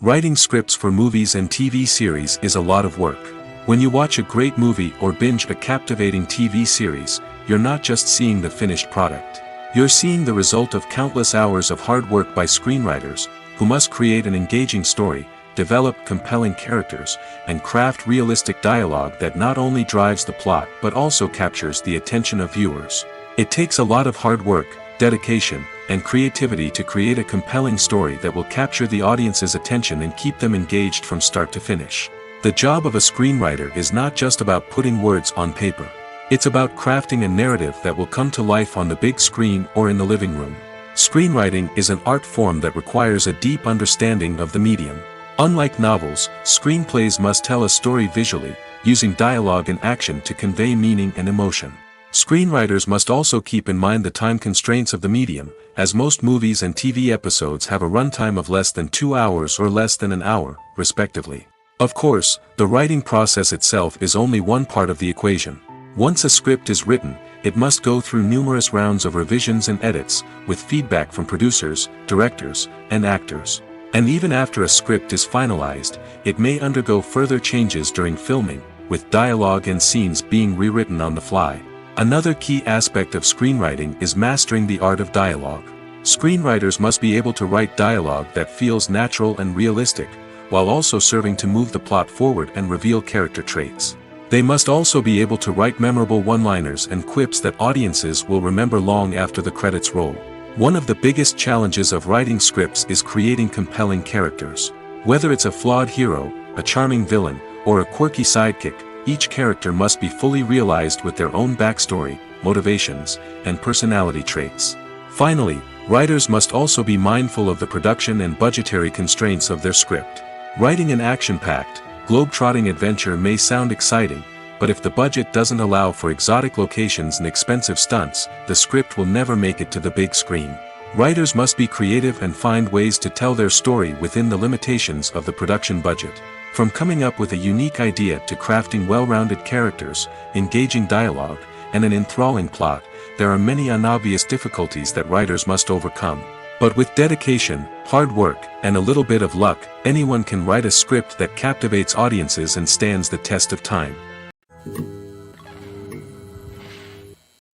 Writing scripts for movies and TV series is a lot of work. When you watch a great movie or binge a captivating TV series, you're not just seeing the finished product. You're seeing the result of countless hours of hard work by screenwriters, who must create an engaging story, develop compelling characters, and craft realistic dialogue that not only drives the plot but also captures the attention of viewers. It takes a lot of hard work, dedication, and creativity to create a compelling story that will capture the audience's attention and keep them engaged from start to finish. The job of a screenwriter is not just about putting words on paper. It's about crafting a narrative that will come to life on the big screen or in the living room. Screenwriting is an art form that requires a deep understanding of the medium. Unlike novels, screenplays must tell a story visually, using dialogue and action to convey meaning and emotion. Screenwriters must also keep in mind the time constraints of the medium, as most movies and TV episodes have a runtime of less than 2 hours or less than an hour, respectively. Of course, the writing process itself is only one part of the equation. Once a script is written, it must go through numerous rounds of revisions and edits, with feedback from producers, directors, and actors. And even after a script is finalized, it may undergo further changes during filming, with dialogue and scenes being rewritten on the fly. Another key aspect of screenwriting is mastering the art of dialogue. Screenwriters must be able to write dialogue that feels natural and realistic, while also serving to move the plot forward and reveal character traits. They must also be able to write memorable one-liners and quips that audiences will remember long after the credits roll. One of the biggest challenges of writing scripts is creating compelling characters. Whether it's a flawed hero, a charming villain, or a quirky sidekick, each character must be fully realized with their own backstory, motivations, and personality traits. Finally, writers must also be mindful of the production and budgetary constraints of their script. Writing an action-packed, globe-trotting adventure may sound exciting, but if the budget doesn't allow for exotic locations and expensive stunts, the script will never make it to the big screen. Writers must be creative and find ways to tell their story within the limitations of the production budget. From coming up with a unique idea to crafting well-rounded characters, engaging dialogue, and an enthralling plot, there are many unobvious difficulties that writers must overcome. But with dedication, hard work, and a little bit of luck, anyone can write a script that captivates audiences and stands the test of time.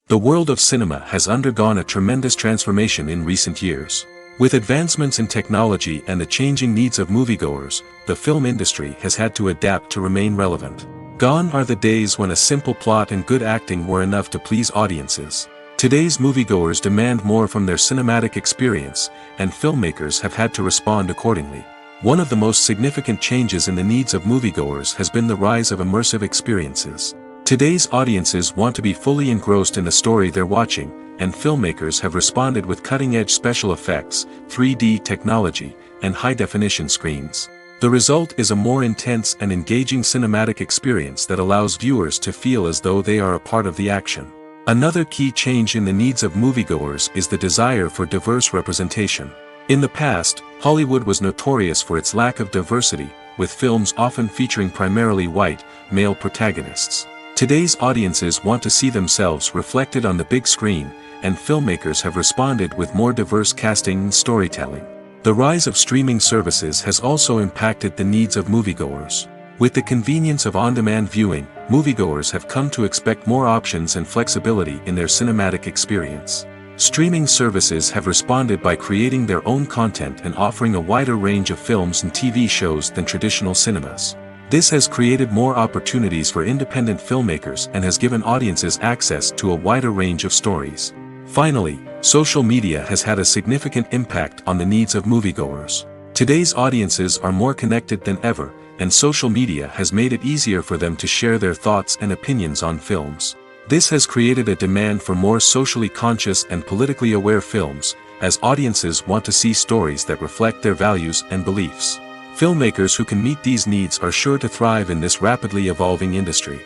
The world of cinema has undergone a tremendous transformation in recent years. With advancements in technology and the changing needs of moviegoers, the film industry has had to adapt to remain relevant. Gone are the days when a simple plot and good acting were enough to please audiences. Today's moviegoers demand more from their cinematic experience, and filmmakers have had to respond accordingly. One of the most significant changes in the needs of moviegoers has been the rise of immersive experiences. Today's audiences want to be fully engrossed in the story they're watching, and filmmakers have responded with cutting-edge special effects, 3D technology, and high-definition screens. The result is a more intense and engaging cinematic experience that allows viewers to feel as though they are a part of the action. Another key change in the needs of moviegoers is the desire for diverse representation. In the past, Hollywood was notorious for its lack of diversity, with films often featuring primarily white, male protagonists. Today's audiences want to see themselves reflected on the big screen, and filmmakers have responded with more diverse casting and storytelling. The rise of streaming services has also impacted the needs of moviegoers. With the convenience of on-demand viewing, moviegoers have come to expect more options and flexibility in their cinematic experience. Streaming services have responded by creating their own content and offering a wider range of films and TV shows than traditional cinemas. This has created more opportunities for independent filmmakers and has given audiences access to a wider range of stories. Finally, social media has had a significant impact on the needs of moviegoers. Today's audiences are more connected than ever, and social media has made it easier for them to share their thoughts and opinions on films. This has created a demand for more socially conscious and politically aware films, as audiences want to see stories that reflect their values and beliefs. Filmmakers who can meet these needs are sure to thrive in this rapidly evolving industry.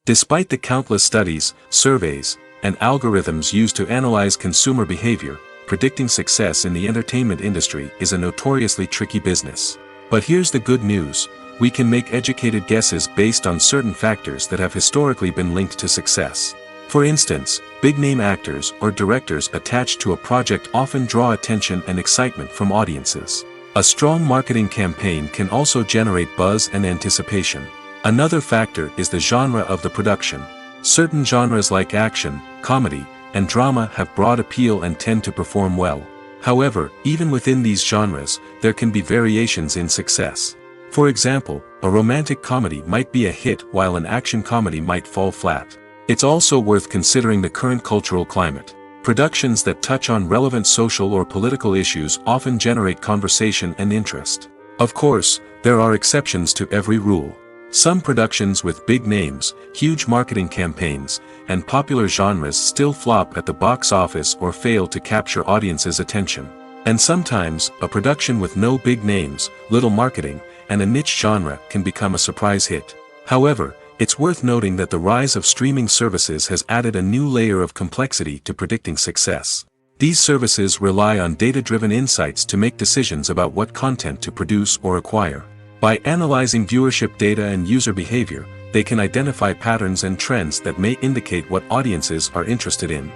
Despite the countless studies, surveys, and algorithms used to analyze consumer behavior, predicting success in the entertainment industry is a notoriously tricky business. But here's the good news: we can make educated guesses based on certain factors that have historically been linked to success. For instance, big-name actors or directors attached to a project often draw attention and excitement from audiences. A strong marketing campaign can also generate buzz and anticipation. Another factor is the genre of the production. Certain genres like action, comedy, and drama have broad appeal and tend to perform well. However, even within these genres, there can be variations in success. For example, a romantic comedy might be a hit while an action comedy might fall flat. It's also worth considering the current cultural climate. Productions that touch on relevant social or political issues often generate conversation and interest. Of course, there are exceptions to every rule. Some productions with big names, huge marketing campaigns, and popular genres still flop at the box office or fail to capture audiences' attention. And sometimes, a production with no big names, little marketing, and a niche genre can become a surprise hit. However, it's worth noting that the rise of streaming services has added a new layer of complexity to predicting success. These services rely on data-driven insights to make decisions about what content to produce or acquire. By analyzing viewership data and user behavior, they can identify patterns and trends that may indicate what audiences are interested in.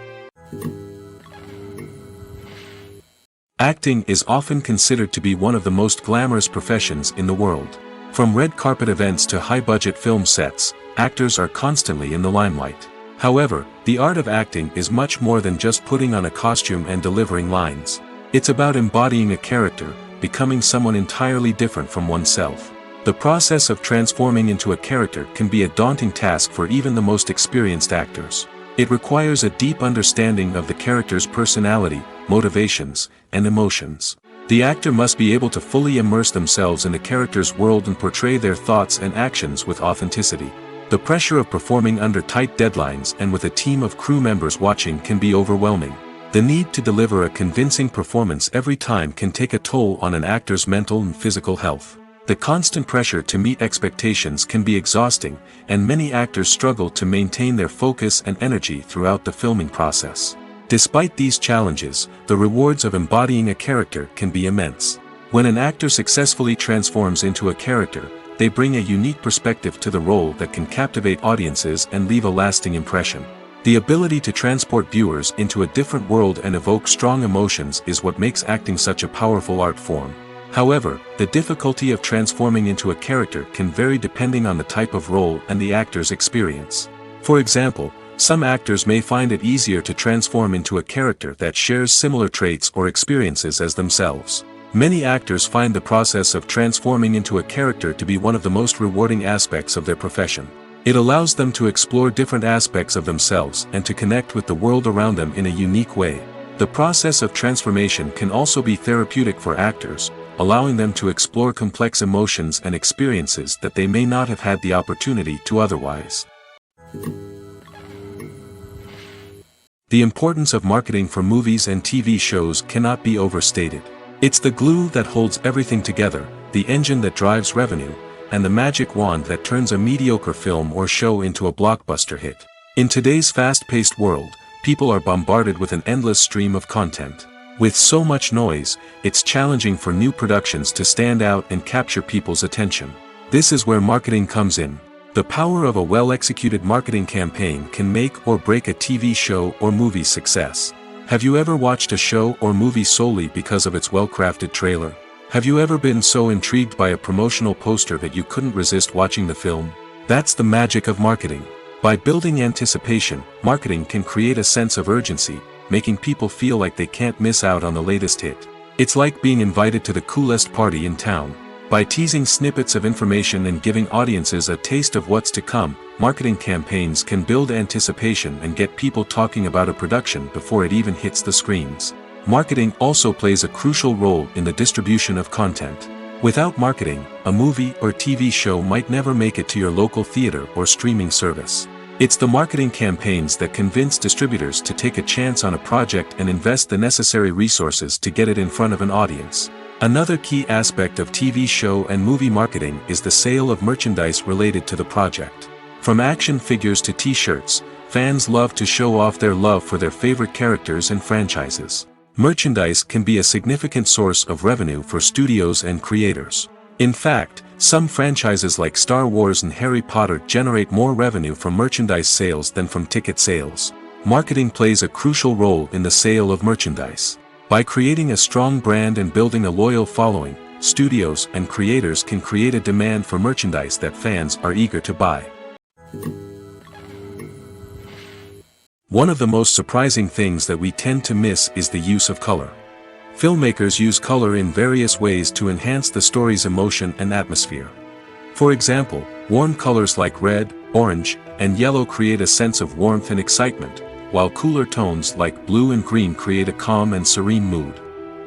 Acting is often considered to be one of the most glamorous professions in the world. From red carpet events to high-budget film sets, actors are constantly in the limelight. However, the art of acting is much more than just putting on a costume and delivering lines. It's about embodying a character, becoming someone entirely different from oneself. The process of transforming into a character can be a daunting task for even the most experienced actors. It requires a deep understanding of the character's personality, motivations, and emotions. The actor must be able to fully immerse themselves in the character's world and portray their thoughts and actions with authenticity. The pressure of performing under tight deadlines and with a team of crew members watching can be overwhelming. The need to deliver a convincing performance every time can take a toll on an actor's mental and physical health. The constant pressure to meet expectations can be exhausting, and many actors struggle to maintain their focus and energy throughout the filming process. Despite these challenges, the rewards of embodying a character can be immense. When an actor successfully transforms into a character, they bring a unique perspective to the role that can captivate audiences and leave a lasting impression. The ability to transport viewers into a different world and evoke strong emotions is what makes acting such a powerful art form. However, the difficulty of transforming into a character can vary depending on the type of role and the actor's experience. For example, some actors may find it easier to transform into a character that shares similar traits or experiences as themselves. Many actors find the process of transforming into a character to be one of the most rewarding aspects of their profession. It allows them to explore different aspects of themselves and to connect with the world around them in a unique way. The process of transformation can also be therapeutic for actors, allowing them to explore complex emotions and experiences that they may not have had the opportunity to otherwise. The importance of marketing for movies and TV shows cannot be overstated. It's the glue that holds everything together, the engine that drives revenue, and the magic wand that turns a mediocre film or show into a blockbuster hit. In today's fast-paced world, people are bombarded with an endless stream of content. With so much noise, it's challenging for new productions to stand out and capture people's attention. This is where marketing comes in. The power of a well-executed marketing campaign can make or break a TV show or movie's success. Have you ever watched a show or movie solely because of its well-crafted trailer? Have you ever been so intrigued by a promotional poster that you couldn't resist watching the film? That's the magic of marketing. By building anticipation, marketing can create a sense of urgency, making people feel like they can't miss out on the latest hit. It's like being invited to the coolest party in town. By teasing snippets of information and giving audiences a taste of what's to come, marketing campaigns can build anticipation and get people talking about a production before it even hits the screens. Marketing also plays a crucial role in the distribution of content. Without marketing, a movie or TV show might never make it to your local theater or streaming service. It's the marketing campaigns that convince distributors to take a chance on a project and invest the necessary resources to get it in front of an audience. Another key aspect of TV show and movie marketing is the sale of merchandise related to the project. From action figures to t-shirts, fans love to show off their love for their favorite characters and franchises. Merchandise can be a significant source of revenue for studios and creators. In fact, some franchises like Star Wars and Harry Potter generate more revenue from merchandise sales than from ticket sales. Marketing plays a crucial role in the sale of merchandise. By creating a strong brand and building a loyal following, studios and creators can create a demand for merchandise that fans are eager to buy. One of the most surprising things that we tend to miss is the use of color. Filmmakers use color in various ways to enhance the story's emotion and atmosphere. For example, warm colors like red, orange, and yellow create a sense of warmth and excitement, while cooler tones like blue and green create a calm and serene mood.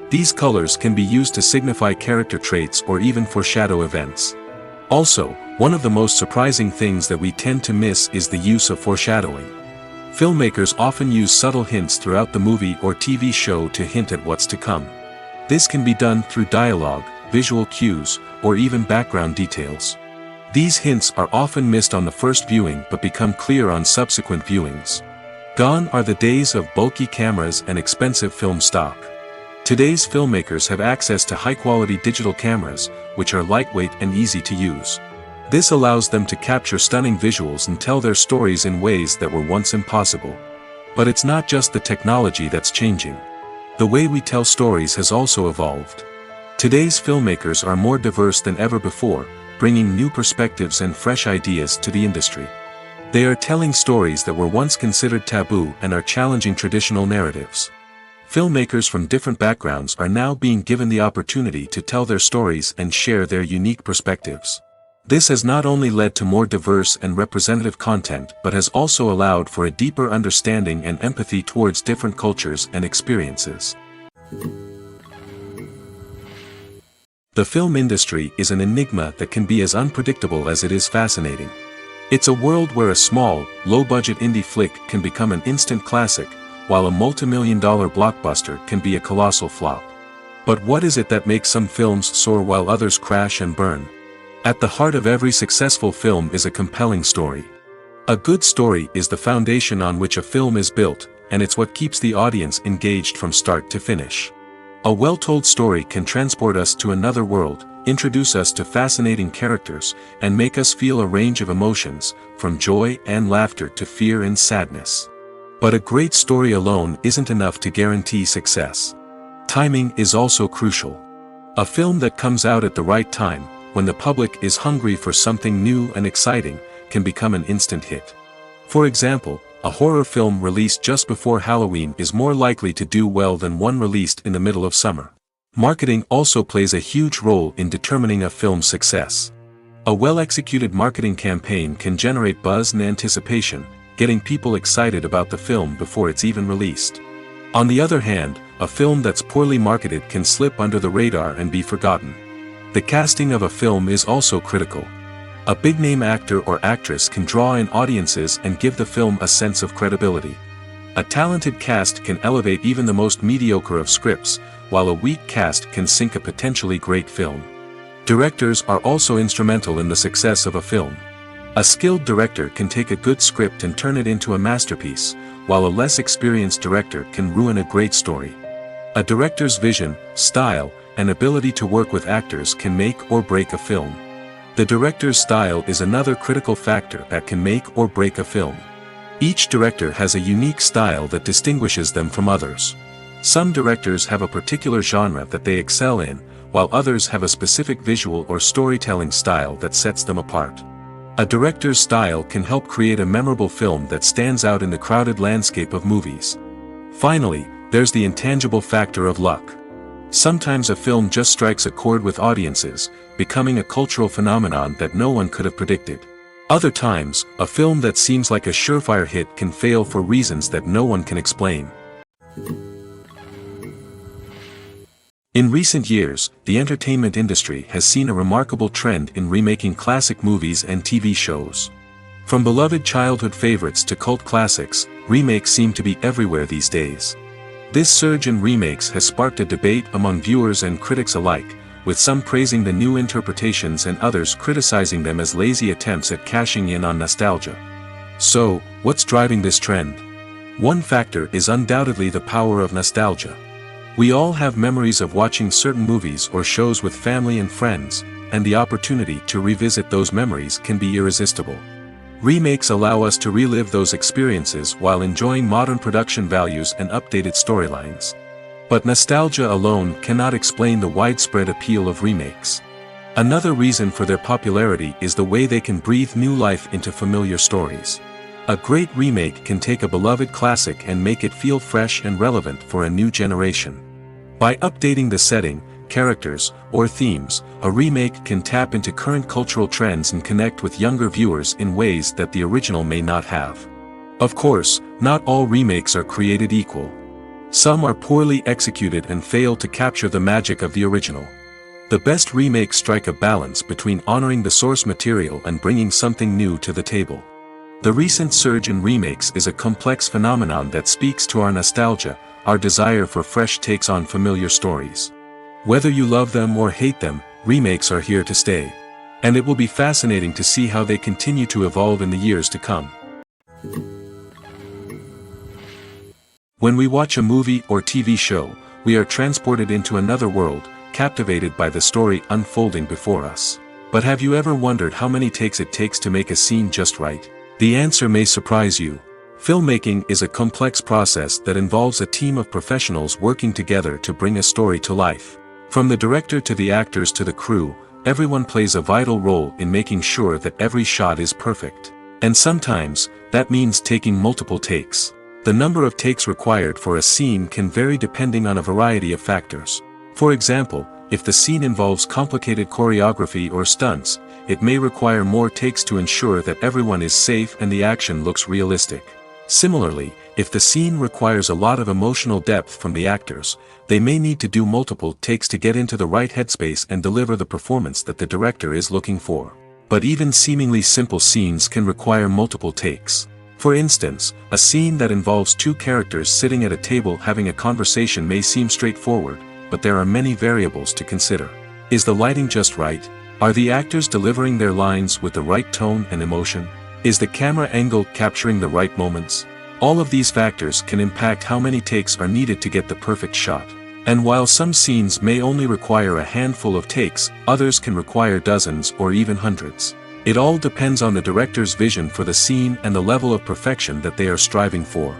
These colors can be used to signify character traits or even foreshadow events. Also, one of the most surprising things that we tend to miss is the use of foreshadowing. Filmmakers often use subtle hints throughout the movie or TV show to hint at what's to come. This can be done through dialogue, visual cues, or even background details. These hints are often missed on the first viewing but become clear on subsequent viewings. Gone are the days of bulky cameras and expensive film stock. Today's filmmakers have access to high-quality digital cameras, which are lightweight and easy to use. This allows them to capture stunning visuals and tell their stories in ways that were once impossible. But it's not just the technology that's changing. The way we tell stories has also evolved. Today's filmmakers are more diverse than ever before, bringing new perspectives and fresh ideas to the industry. They are telling stories that were once considered taboo and are challenging traditional narratives. Filmmakers from different backgrounds are now being given the opportunity to tell their stories and share their unique perspectives. This has not only led to more diverse and representative content but has also allowed for a deeper understanding and empathy towards different cultures and experiences. The film industry is an enigma that can be as unpredictable as it is fascinating. It's a world where a small, low-budget indie flick can become an instant classic, while a multi-million-dollar blockbuster can be a colossal flop. But what is it that makes some films soar while others crash and burn? At the heart of every successful film is a compelling story. A good story is the foundation on which a film is built, and it's what keeps the audience engaged from start to finish. A well-told story can transport us to another world, introduce us to fascinating characters, and make us feel a range of emotions, from joy and laughter to fear and sadness. But a great story alone isn't enough to guarantee success. Timing is also crucial. A film that comes out at the right time, when the public is hungry for something new and exciting, can become an instant hit. For example, a horror film released just before Halloween is more likely to do well than one released in the middle of summer. Marketing also plays a huge role in determining a film's success. A well-executed marketing campaign can generate buzz and anticipation, getting people excited about the film before it's even released. On the other hand, a film that's poorly marketed can slip under the radar and be forgotten. The casting of a film is also critical. A big-name actor or actress can draw in audiences and give the film a sense of credibility. A talented cast can elevate even the most mediocre of scripts, while a weak cast can sink a potentially great film. Directors are also instrumental in the success of a film. A skilled director can take a good script and turn it into a masterpiece, while a less experienced director can ruin a great story. A director's vision, style, and ability to work with actors can make or break a film. The director's style is another critical factor that can make or break a film. Each director has a unique style that distinguishes them from others. Some directors have a particular genre that they excel in, while others have a specific visual or storytelling style that sets them apart. A director's style can help create a memorable film that stands out in the crowded landscape of movies. Finally, there's the intangible factor of luck. Sometimes a film just strikes a chord with audiences, becoming a cultural phenomenon that no one could have predicted. Other times, a film that seems like a surefire hit can fail for reasons that no one can explain. In recent years, the entertainment industry has seen a remarkable trend in remaking classic movies and TV shows. From beloved childhood favorites to cult classics, remakes seem to be everywhere these days. This surge in remakes has sparked a debate among viewers and critics alike, with some praising the new interpretations and others criticizing them as lazy attempts at cashing in on nostalgia. So, what's driving this trend? One factor is undoubtedly the power of nostalgia. We all have memories of watching certain movies or shows with family and friends, and the opportunity to revisit those memories can be irresistible. Remakes allow us to relive those experiences while enjoying modern production values and updated storylines. But nostalgia alone cannot explain the widespread appeal of remakes. Another reason for their popularity is the way they can breathe new life into familiar stories. A great remake can take a beloved classic and make it feel fresh and relevant for a new generation. By updating the setting, characters, or themes, a remake can tap into current cultural trends and connect with younger viewers in ways that the original may not have. Of course, not all remakes are created equal. Some are poorly executed and fail to capture the magic of the original. The best remakes strike a balance between honoring the source material and bringing something new to the table. The recent surge in remakes is a complex phenomenon that speaks to our nostalgia, our desire for fresh takes on familiar stories. Whether you love them or hate them, remakes are here to stay. And it will be fascinating to see how they continue to evolve in the years to come. When we watch a movie or TV show, we are transported into another world, captivated by the story unfolding before us. But have you ever wondered how many takes it takes to make a scene just right? The answer may surprise you. Filmmaking is a complex process that involves a team of professionals working together to bring a story to life. From the director to the actors to the crew, everyone plays a vital role in making sure that every shot is perfect. And sometimes, that means taking multiple takes. The number of takes required for a scene can vary depending on a variety of factors. For example, if the scene involves complicated choreography or stunts, it may require more takes to ensure that everyone is safe and the action looks realistic. Similarly, if the scene requires a lot of emotional depth from the actors, they may need to do multiple takes to get into the right headspace and deliver the performance that the director is looking for. But even seemingly simple scenes can require multiple takes. For instance, a scene that involves two characters sitting at a table having a conversation may seem straightforward, but there are many variables to consider. Is the lighting just right? Are the actors delivering their lines with the right tone and emotion? Is the camera angle capturing the right moments? All of these factors can impact how many takes are needed to get the perfect shot. And while some scenes may only require a handful of takes, others can require dozens or even hundreds. It all depends on the director's vision for the scene and the level of perfection that they are striving for.